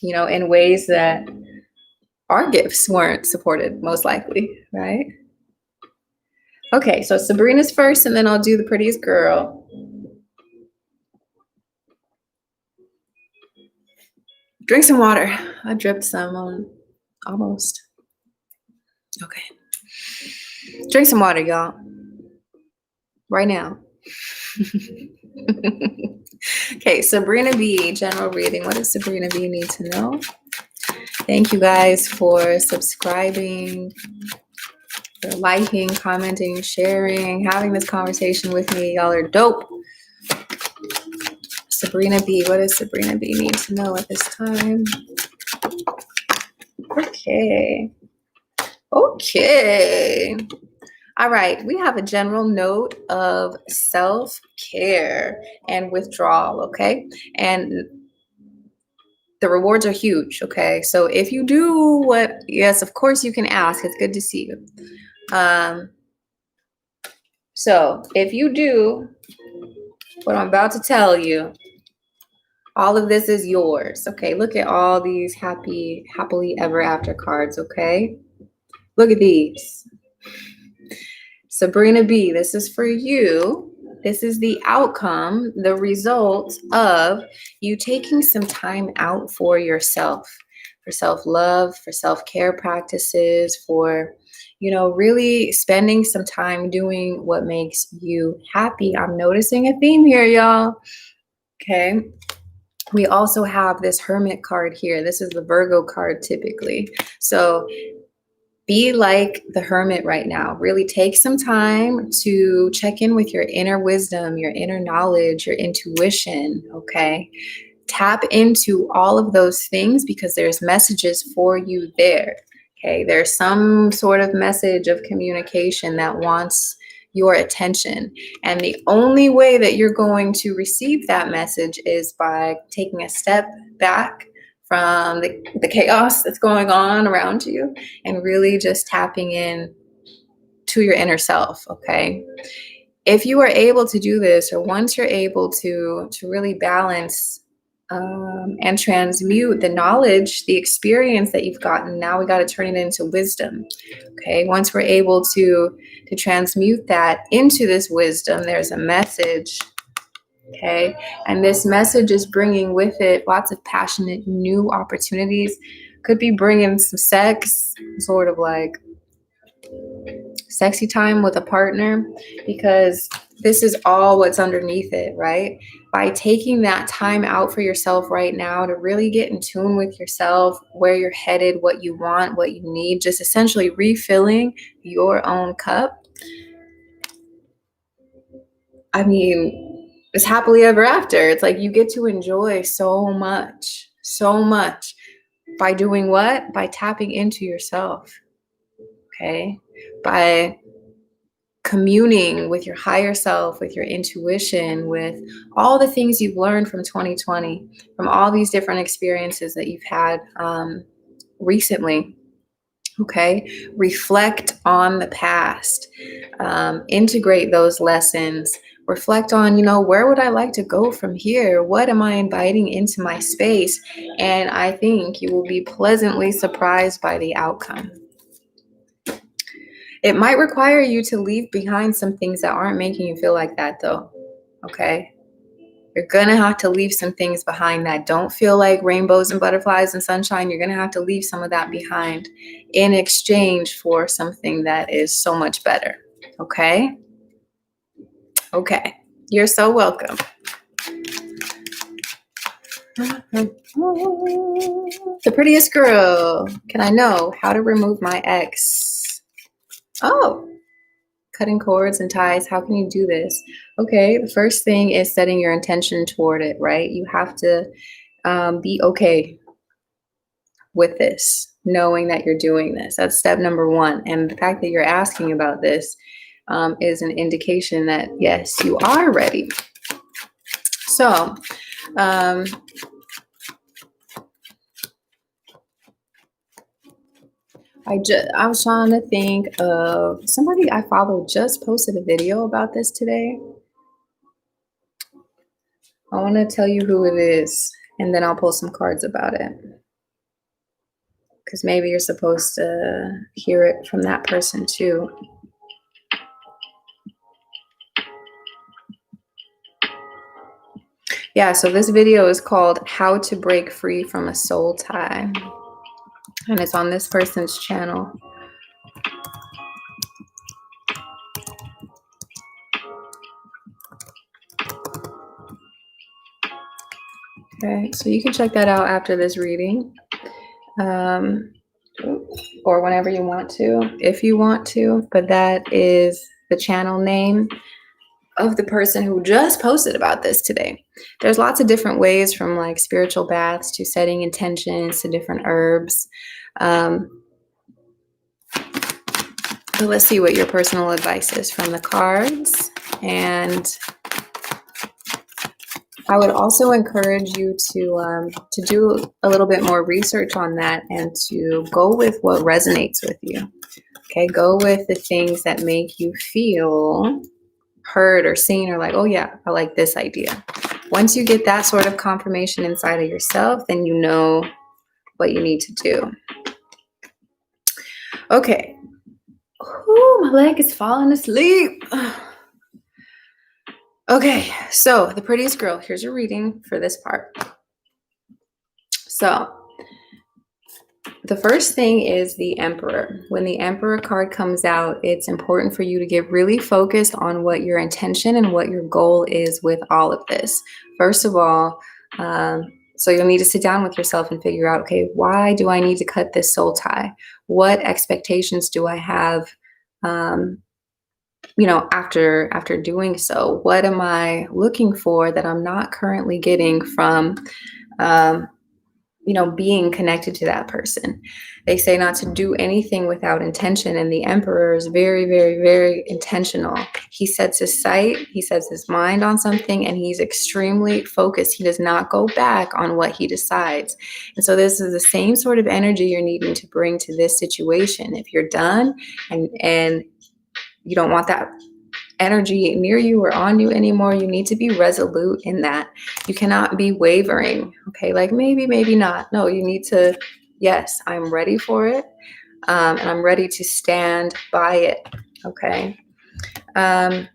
in ways that our gifts weren't supported, most likely, right? Okay, so Sabrina's first, and then I'll do the prettiest girl. Drink some water. I dripped some on almost. Okay. Drink some water, y'all. Right now. Okay, Sabrina B, general reading. What does Sabrina B need to know? Thank you guys for subscribing, for liking, commenting, sharing, having this conversation with me. Y'all are dope. Sabrina B, what does Sabrina B need to know at this time? Okay. All right, we have a general note of self-care and withdrawal, okay? And the rewards are huge, okay? So if you do yes, of course you can ask. It's good to see you. So if you do what I'm about to tell you, all of this is yours, okay? Look at all these happily ever after cards, okay? Look at these. Sabrina B, this is for you. This is the outcome, the result of you taking some time out for yourself, for self-love, for self-care practices, for, really spending some time doing what makes you happy. I'm noticing a theme here, y'all. Okay. We also have this Hermit card here. This is the Virgo card typically. So be like the Hermit right now. Really take some time to check in with your inner wisdom, your inner knowledge, your intuition, okay? Tap into all of those things because there's messages for you there, okay? There's some sort of message of communication that wants your attention. And the only way that you're going to receive that message is by taking a step back from the chaos that's going on around you and really just tapping in to your inner self, okay? If you are able to do this, or once you're able to really balance and transmute the knowledge, the experience that you've gotten, now we got to turn it into wisdom, okay? Once we're able to transmute that into this wisdom, there's a message. Okay, and this message is bringing with it lots of passionate new opportunities. Could be bringing some sex, sort of like sexy time with a partner, because this is all what's underneath it, right? By taking that time out for yourself right now to really get in tune with yourself, where you're headed, what you want, what you need, just essentially refilling your own cup. I mean, it's happily ever after. It's like you get to enjoy so much by doing what? By tapping into yourself, okay? By communing with your higher self, with your intuition, with all the things you've learned from 2020, from all these different experiences that you've had recently. Okay, reflect on the past, integrate those lessons, reflect on, where would I like to go from here? What am I inviting into my space? And I think you will be pleasantly surprised by the outcome. It might require you to leave behind some things that aren't making you feel like that, though. Okay. You're going to have to leave some things behind that don't feel like rainbows and butterflies and sunshine. You're going to have to leave some of that behind in exchange for something that is so much better. Okay? Okay. You're so welcome. The prettiest girl. Can I know how to remove my ex? Oh. Cutting cords and ties. How can you do this? Okay, the first thing is setting your intention toward it, right? You have to be okay with this, knowing that you're doing this. That's step number one. And the fact that you're asking about this is an indication that, yes, you are ready. So, I was trying to think of somebody I follow just posted a video about this today. I want to tell you who it is, and then I'll pull some cards about it. Because maybe you're supposed to hear it from that person too. Yeah, so this video is called How to Break Free from a Soul Tie. And it's on this person's channel. Okay, so you can check that out after this reading. Or whenever you want to, if you want to. But that is the channel name of the person who just posted about this today. There's lots of different ways, from like spiritual baths to setting intentions to different herbs. But let's see what your personal advice is from the cards. And I would also encourage you to do a little bit more research on that and to go with what resonates with you. Okay, go with the things that make you feel heard or seen, or like, oh yeah, I like this idea. Once you get that sort of confirmation inside of yourself, then you know what you need to do. Okay. Ooh, my leg is falling asleep. Okay, so the prettiest girl. Here's your reading for this part. So the first thing is the Emperor. When the Emperor card comes out, it's important for you to get really focused on what your intention and what your goal is with all of this. First of all, So you'll need to sit down with yourself and figure out, okay, why do I need to cut this soul tie? What expectations do I have, after doing so? What am I looking for that I'm not currently getting from, um, being connected to that person? They say not to do anything without intention, and the emperor is very, very, very intentional. He sets his sight, he sets his mind on something, and he's extremely focused. He does not go back on what he decides. And so this is the same sort of energy you're needing to bring to this situation. If you're done and you don't want that energy near you or on you anymore, you need to be resolute in that. You cannot be wavering, okay? Like maybe not. No, you need to, yes, I'm ready for it, and I'm ready to stand by it, okay? The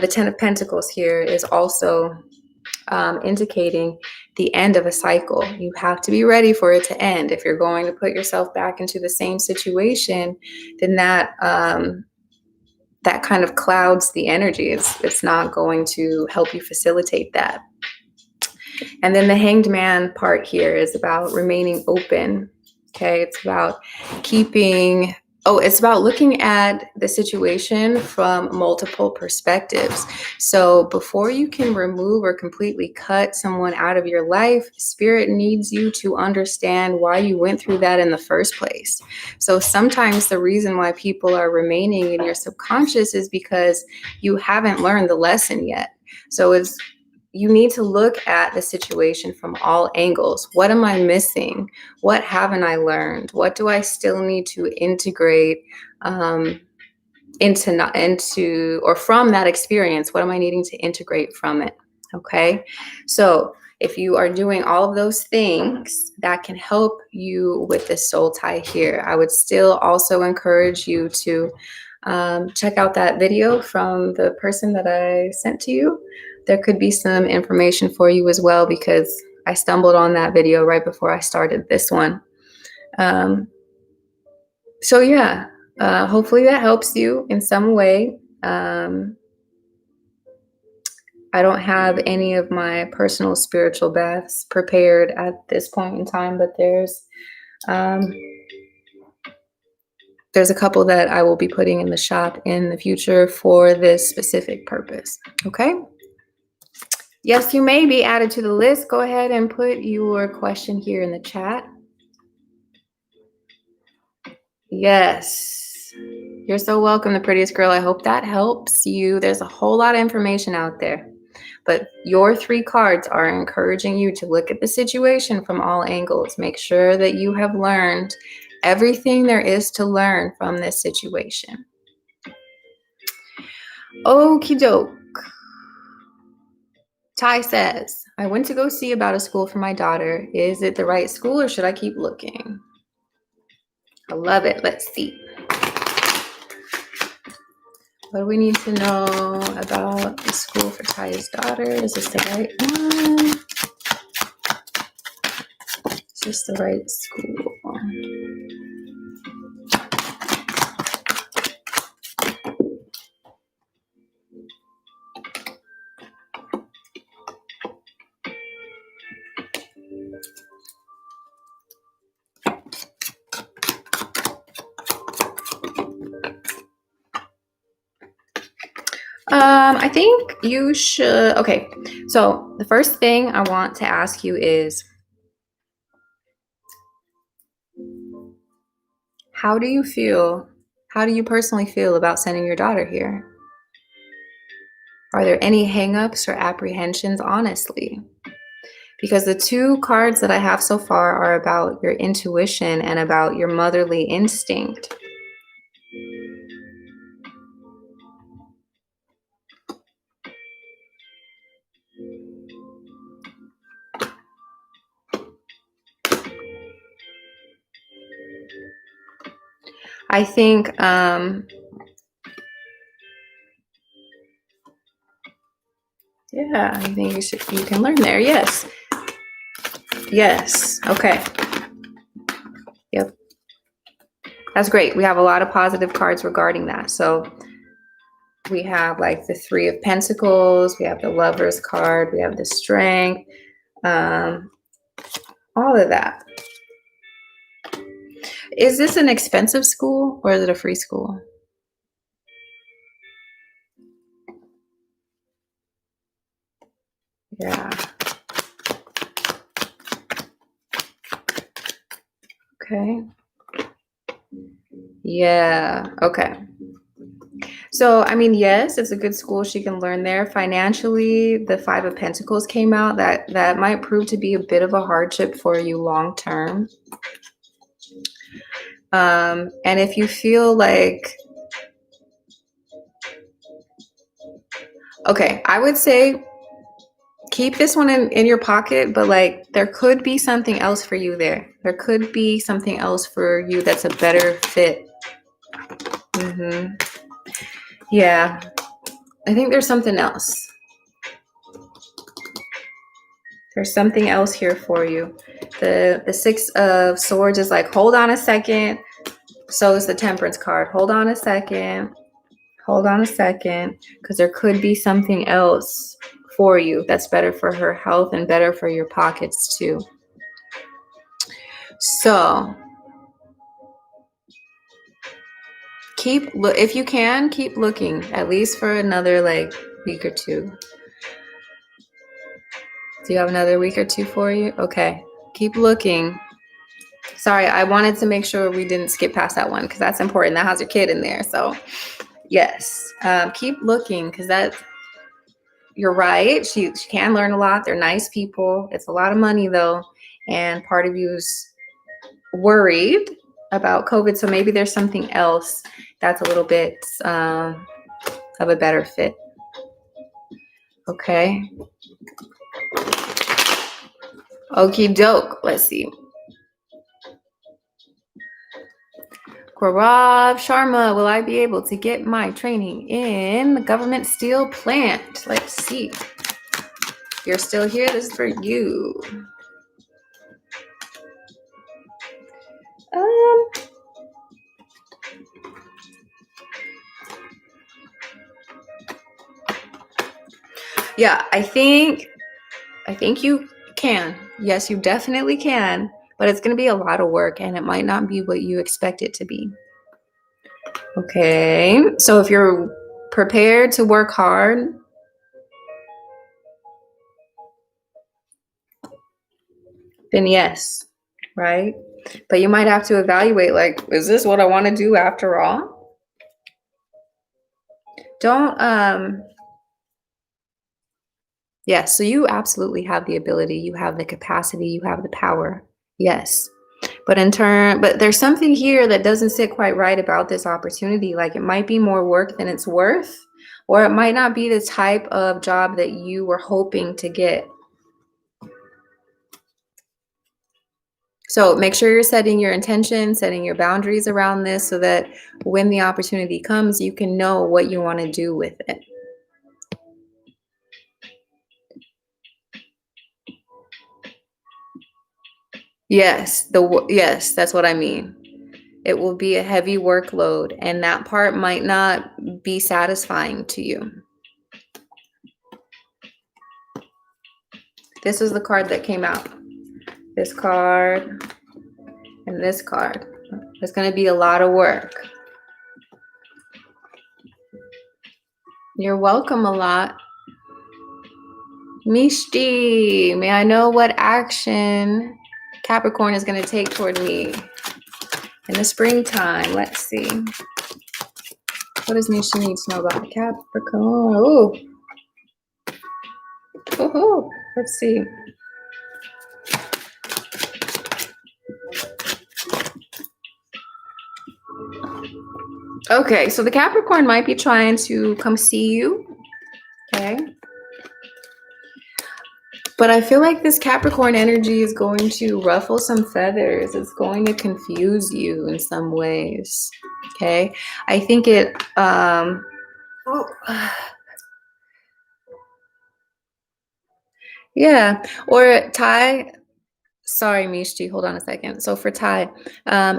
Ten of Pentacles here is also indicating the end of a cycle. You have to be ready for it to end. If you're going to put yourself back into the same situation, then that kind of clouds the energy. It's not going to help you facilitate that. And then the Hanged Man part here is about remaining open. Okay, it's about it's about looking at the situation from multiple perspectives. So before you can remove or completely cut someone out of your life, Spirit needs you to understand why you went through that in the first place. So sometimes the reason why people are remaining in your subconscious is because you haven't learned the lesson yet. So you need to look at the situation from all angles. What am I missing? What haven't I learned? What do I still need to integrate into or from that experience? What am I needing to integrate from it? Okay. So if you are doing all of those things, that can help you with this soul tie here. I would still also encourage you to check out that video from the person that I sent to you. There could be some information for you as well, because I stumbled on that video right before I started this one. So yeah, hopefully that helps you in some way. I don't have any of my personal spiritual baths prepared at this point in time, but there's a couple that I will be putting in the shop in the future for this specific purpose. Okay. Yes, you may be added to the list. Go ahead and put your question here in the chat. Yes, you're so welcome, the prettiest girl. I hope that helps you. There's a whole lot of information out there, but your 3 cards are encouraging you to look at the situation from all angles. Make sure that you have learned everything there is to learn from this situation. Okie doke. Ty says, I went to go see about a school for my daughter. Is it the right school or should I keep looking? I love it. Let's see. What do we need to know about the school for Ty's daughter? Is this the right one? Is this the right school? I think you should. Okay, so the first thing I want to ask you is, how do you feel? How do you personally feel about sending your daughter here? Are there any hangups or apprehensions, honestly? Because the 2 cards that I have so far are about your intuition and about your motherly instinct. I think yeah, I think you can learn there. Yes. Yes. Okay. Yep. That's great. We have a lot of positive cards regarding that. So we have like the 3 of Pentacles, we have the Lover's card, we have the Strength. um, all of that. Is this an expensive school or is it a free school? Yeah. Okay. Yeah. Okay. So, I mean, yes, it's a good school. She can learn there. Financially, the Five of Pentacles came out. That might prove to be a bit of a hardship for you long term. And if you feel like, okay, I would say keep this one in your pocket, but like there could be something else for you there. There could be something else for you that's a better fit. Yeah, I think there's something else. There's something else here for you. The Six of Swords is like, hold on a second. So is the Temperance card. Hold on a second. Hold on a second. Because there could be something else for you that's better for her health and better for your pockets too. So if you can, keep looking at least for another like week or two. Do you have another week or two for you? Okay, keep looking. Sorry, I wanted to make sure we didn't skip past that one because that's important. That has your kid in there. So yes, keep looking because you're right. She can learn a lot. They're nice people. It's a lot of money though. And part of you's worried about COVID. So maybe there's something else that's a little bit of a better fit. Okay. Okie doke. Let's see. Gaurav Sharma, will I be able to get my training in the government steel plant? Let's see. If you're still here, this is for you. Yeah, I think you can. Yes, you definitely can, but it's going to be a lot of work and it might not be what you expect it to be. Okay, so if you're prepared to work hard, then yes, right? But you might have to evaluate, like, is this what I want to do after all? Yes, so you absolutely have the ability, you have the capacity, you have the power. Yes. But there's something here that doesn't sit quite right about this opportunity. Like it might be more work than it's worth, or it might not be the type of job that you were hoping to get. So make sure you're setting your intention, setting your boundaries around this so that when the opportunity comes, you can know what you want to do with it. Yes, yes, that's what I mean. It will be a heavy workload, and that part might not be satisfying to you. This is the card that came out. This card and this card. It's going to be a lot of work. You're welcome a lot. Mishti, may I know what action Capricorn is going to take toward me in the springtime? Let's see. What does Mishti need to know about Capricorn? Ooh. Ooh. Let's see. Okay, so the Capricorn might be trying to come see you. Okay. But I feel like this Capricorn energy is going to ruffle some feathers. It's going to confuse you in some ways. Okay. I think it, yeah. Or Ty, sorry, Mishti, hold on a second. So for Ty,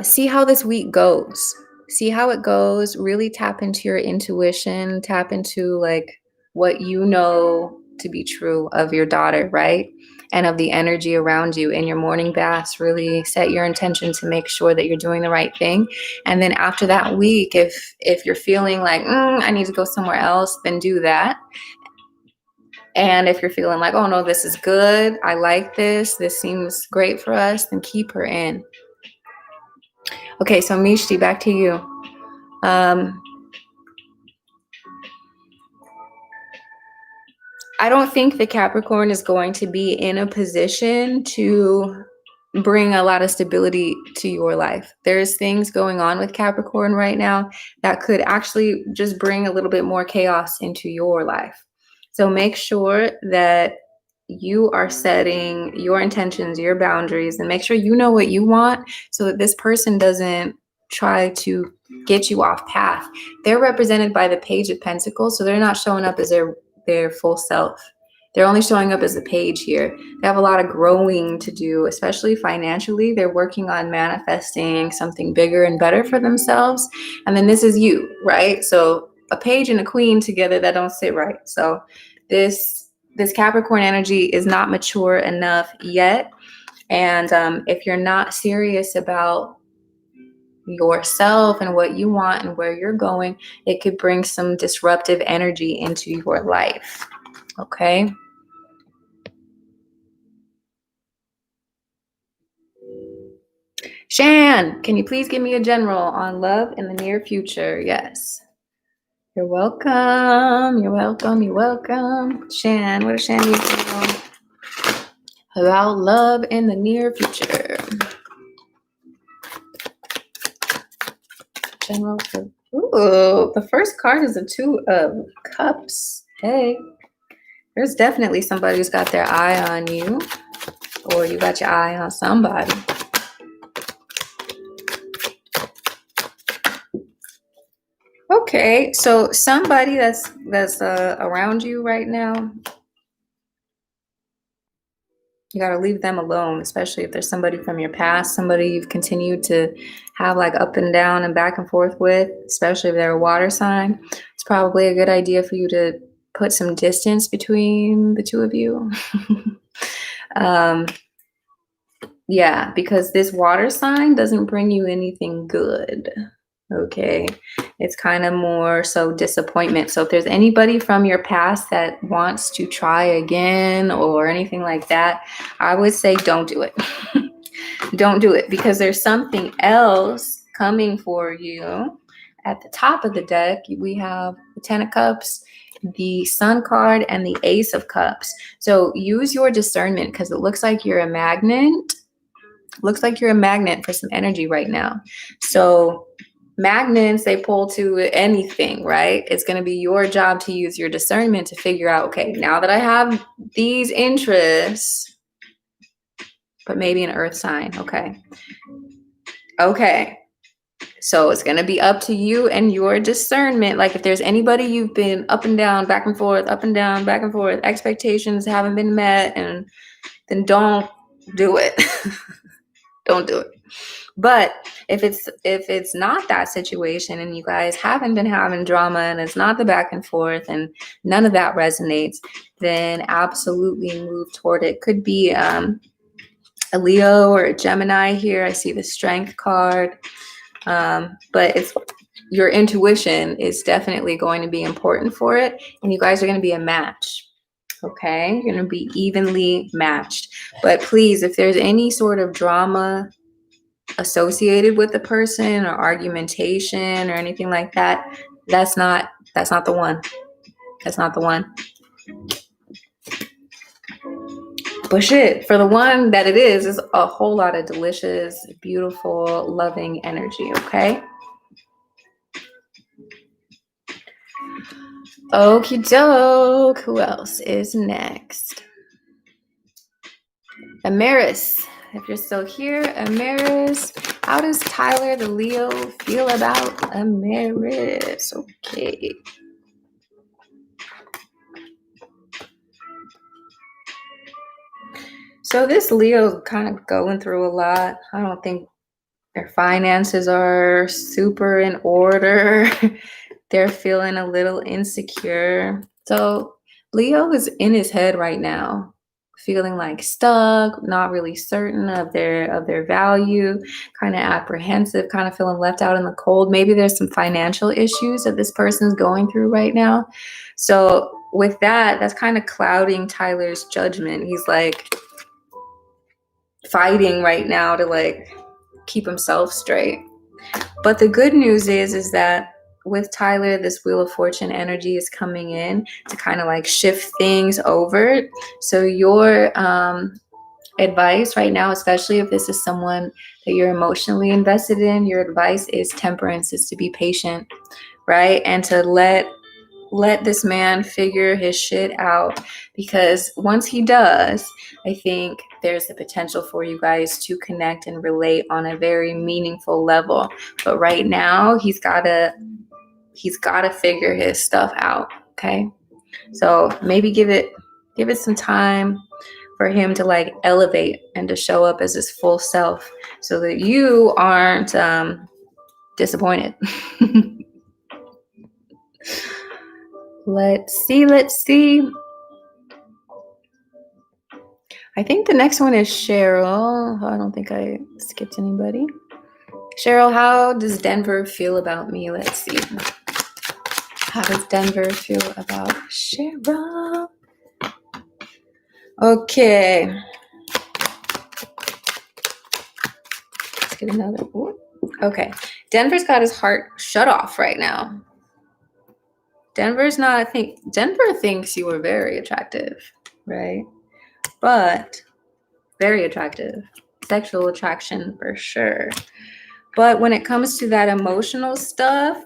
see how this week goes. See how it goes. Really tap into your intuition, tap into like what you know to be true of your daughter, right? and of the energy around you in your morning baths. Really set your intention to make sure that you're doing the right thing. And then after that week, if you're feeling like I need to go somewhere else, then do that. And if you're feeling like, oh no, this is good, I like this seems great for us, then keep her in. Okay, so Mishti, back to you. I don't think the Capricorn is going to be in a position to bring a lot of stability to your life. There's things going on with Capricorn right now that could actually just bring a little bit more chaos into your life. So make sure that you are setting your intentions, your boundaries, and make sure you know what you want so that this person doesn't try to get you off path. They're represented by the Page of Pentacles, so they're not showing up as their full self. They're only showing up as a page here. They have a lot of growing to do, especially financially. They're working on manifesting something bigger and better for themselves. And then this is you, right? So a page and a queen together, that don't sit right. So this Capricorn energy is not mature enough yet. And if you're not serious about yourself and what you want and where you're going, it could bring some disruptive energy into your life. Okay. Shan, can you please give me a general on love in the near future? Yes. You're welcome. You're welcome. You're welcome. Shan, what does Shan need to know about love in the near future? General. Ooh, the first card is the Two of Cups. Hey, there's definitely somebody who's got their eye on you, or you got your eye on somebody. Okay, so somebody that's around you right now, you got to leave them alone, especially if there's somebody from your past, somebody you've continued to have like up and down and back and forth with, especially if they're a water sign. It's probably a good idea for you to put some distance between the two of you. Yeah, because this water sign doesn't bring you anything good. Okay, it's kind of more so disappointment. So if there's anybody from your past that wants to try again or anything like that, I would say don't do it. Don't do it, because there's something else coming for you. At the top of the deck, we have the Ten of Cups, the Sun card, and the Ace of Cups. So use your discernment, because it looks like you're a magnet. Looks like you're a magnet for some energy right now. So magnets, they pull to anything, right? It's going to be your job to use your discernment to figure out, okay, now that I have these interests, but maybe an earth sign. Okay. So it's going to be up to you and your discernment. Like if there's anybody you've been up and down, back and forth, up and down, back and forth, expectations haven't been met, and then don't do it. Don't do it. But if it's not that situation and you guys haven't been having drama and it's not the back and forth and none of that resonates, then absolutely move toward it. Could be a Leo or a Gemini here. I see the Strength card. But it's your intuition is definitely going to be important for it. And you guys are going to be a match. Okay, you're going to be evenly matched. But please, if there's any sort of drama associated with the person or argumentation or anything like that, that's not the one. That's not the one. But shit, for the one that it is a whole lot of delicious, beautiful, loving energy. Okay. Okie doke. Who else is next? Amaris. If you're still here, Amaris. How does Tyler the Leo feel about Amaris? Okay. So this Leo's kind of going through a lot. I don't think their finances are super in order. They're feeling a little insecure. So Leo is in his head right now. feeling like stuck, not really certain of their value, kind of apprehensive, kind of feeling left out in the cold. Maybe there's some financial issues that this person's going through right now. So with that, that's kind of clouding Tyler's judgment. He's like fighting right now to like keep himself straight. But the good news is that with Tyler, this Wheel of Fortune energy is coming in to kind of like shift things over. So your advice right now, especially if this is someone that you're emotionally invested in, your advice is temperance, is to be patient, right? And to let this man figure his shit out, because once he does, I think there's the potential for you guys to connect and relate on a very meaningful level. But right now he's gotta figure his stuff out. Okay, so maybe give it some time for him to like elevate and to show up as his full self, so that you aren't disappointed. Let's see. I think the next one is Cheryl. I don't think I skipped anybody. Cheryl, how does Denver feel about me? Let's see. How does Denver feel about Cheryl? Okay. Let's get another. Ooh. Okay. Denver's got his heart shut off right now. Denver thinks you were very attractive, right? But very attractive. Sexual attraction for sure. But when it comes to that emotional stuff,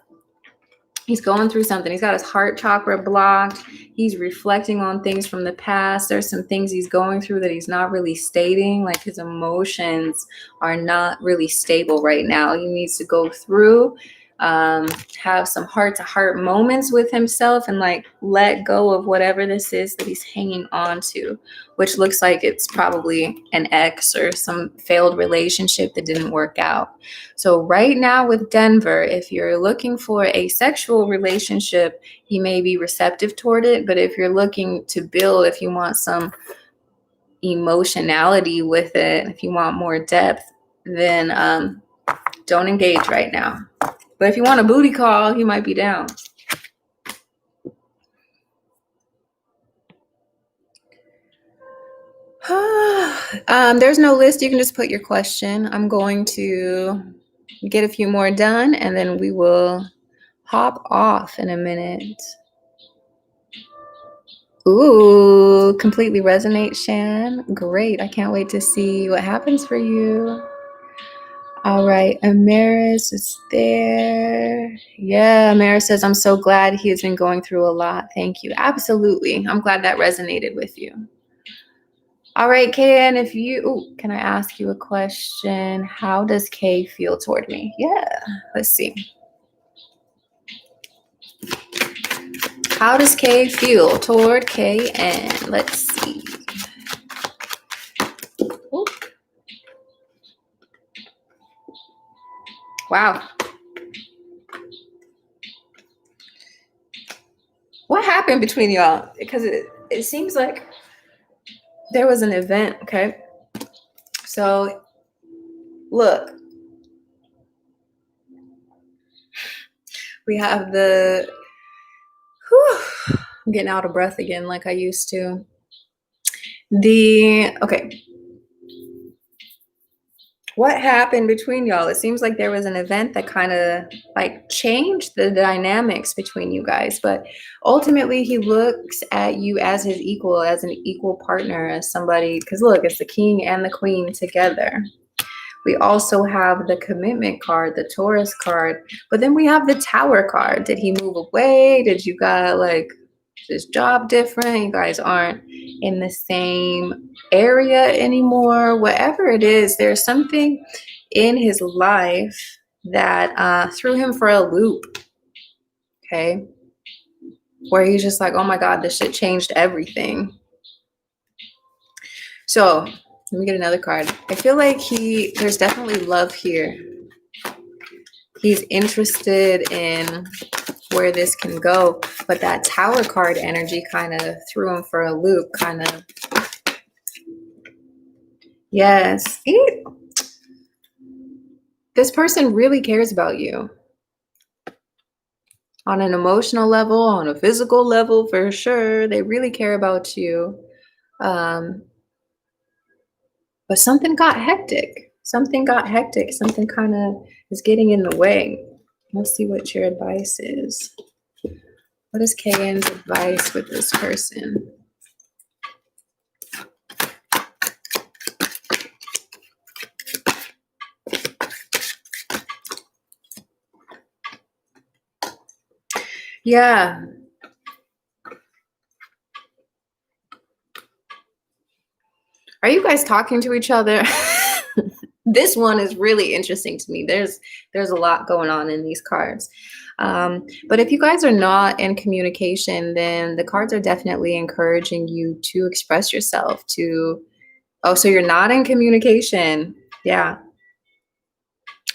he's going through something. He's got his heart chakra blocked. He's reflecting on things from the past. There's some things he's going through that he's not really stating. Like his emotions are not really stable right now. He needs to go through, have some heart-to-heart moments with himself and like let go of whatever this is that he's hanging on to, which looks like it's probably an ex or some failed relationship that didn't work out. So right now with Denver, if you're looking for a sexual relationship, he may be receptive toward it. But if you're looking to build, if you want some emotionality with it, if you want more depth, then don't engage right now. But if you want a booty call, he might be down. There's no list. You can just put your question. I'm going to get a few more done, and then we will hop off in a minute. Ooh, completely resonate, Shan. Great. I can't wait to see what happens for you. All right, Amaris is there. Yeah, Amaris says, I'm so glad he has been going through a lot. Thank you. Absolutely. I'm glad that resonated with you. All right, Kayan, can I ask you a question? How does Kay feel toward me? Yeah, let's see. How does Kay feel toward Kayan? Let's see. Ooh. Wow. What happened between y'all? Because it seems like there was an event, okay? So, look. We have I'm getting out of breath again like I used to. Okay. What happened between y'all? It seems like there was an event that kind of like changed the dynamics between you guys, but ultimately he looks at you as his equal, as an equal partner, as somebody, because look, it's the king and the queen together. We also have the commitment card, the Taurus card, but then we have the Tower card. Did he move away? Did you got like his job different? You guys aren't in the same area anymore. Whatever it is, there's something in his life that threw him for a loop. Okay. Where he's just like, oh my God, this shit changed everything. So let me get another card. I feel like there's definitely love here. He's interested in where this can go, but that Tower card energy kind of threw him for a loop, kind of Yes. This person really cares about you on an emotional level, on a physical level, for sure. They really care about you. Um, but something got hectic. Something got hectic. Something kind of is getting in the way. Let's see what your advice is. What is KN's advice with this person? Yeah. Are you guys talking to each other? This one is really interesting to me. There's a lot going on in these cards. But if you guys are not in communication, then the cards are definitely encouraging you to express yourself, to oh, so you're not in communication. Yeah.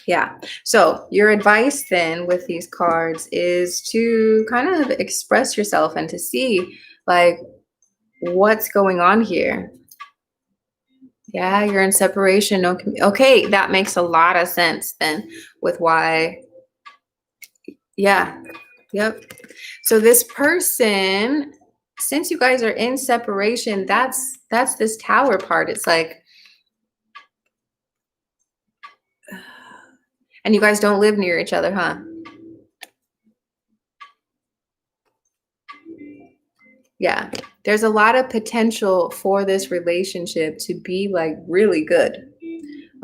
Yeah. So your advice then with these cards is to kind of express yourself and to see like what's going on here. Yeah, you're in separation. No, okay, that makes a lot of sense then with why. Yeah. Yep. So this person, since you guys are in separation, that's this tower part. It's like, and you guys don't live near each other, huh? Yeah. There's a lot of potential for this relationship to be like really good.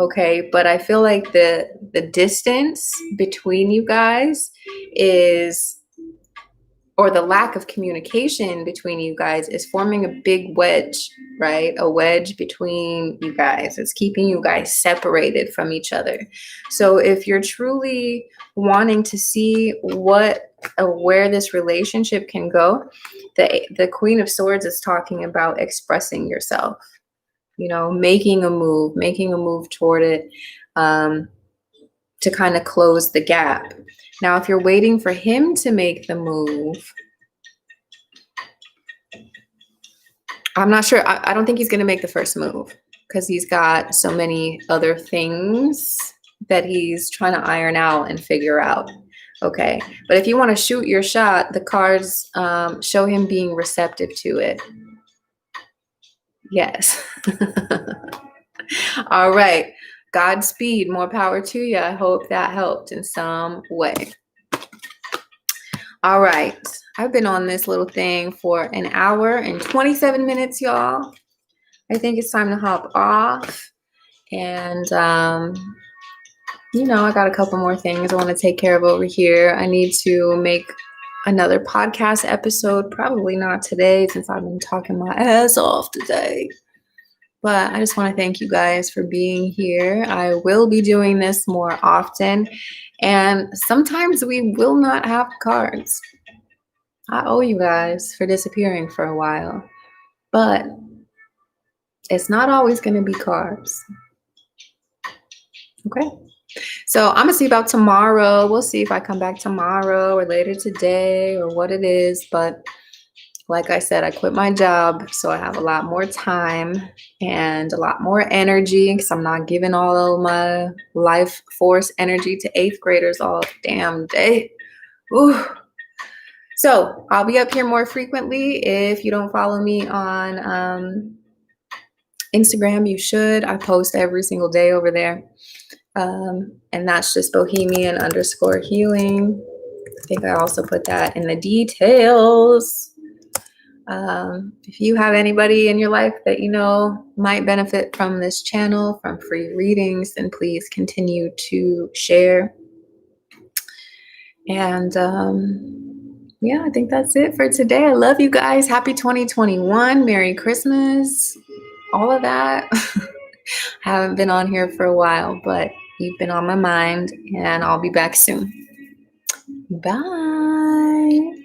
Okay, but I feel like the distance between you guys is, or the lack of communication between you guys is forming a big wedge, right? A wedge between you guys. It's keeping you guys separated from each other. So if you're truly wanting to see where this relationship can go, the Queen of Swords is talking about expressing yourself, making a move toward it, to kind of close the gap. Now, if you're waiting for him to make the move, I'm not sure. I don't think he's going to make the first move because he's got so many other things that he's trying to iron out and figure out. Okay. But if you want to shoot your shot, the cards show him being receptive to it. Yes. All right. Godspeed. More power to you. I hope that helped in some way. All right. I've been on this little thing for an hour and 27 minutes, y'all. I think it's time to hop off. And, I got a couple more things I want to take care of over here. I need to make another podcast episode. Probably not today since I've been talking my ass off today. But I just want to thank you guys for being here. I will be doing this more often. And sometimes we will not have cards. I owe you guys for disappearing for a while. But it's not always going to be cards. Okay. So I'm going to see about tomorrow. We'll see if I come back tomorrow or later today or what it is. But like I said, I quit my job, so I have a lot more time and a lot more energy because I'm not giving all of my life force energy to 8th graders all damn day. Ooh. So I'll be up here more frequently. If you don't follow me on Instagram, you should. I post every single day over there. And that's just bohemian_healing. I think I also put that in the details. If you have anybody in your life that might benefit from this channel, from free readings, then please continue to share. And yeah, I think that's it for today. I love you guys. Happy 2021. Merry Christmas. All of that. I haven't been on here for a while, but you've been on my mind, and I'll be back soon. Bye.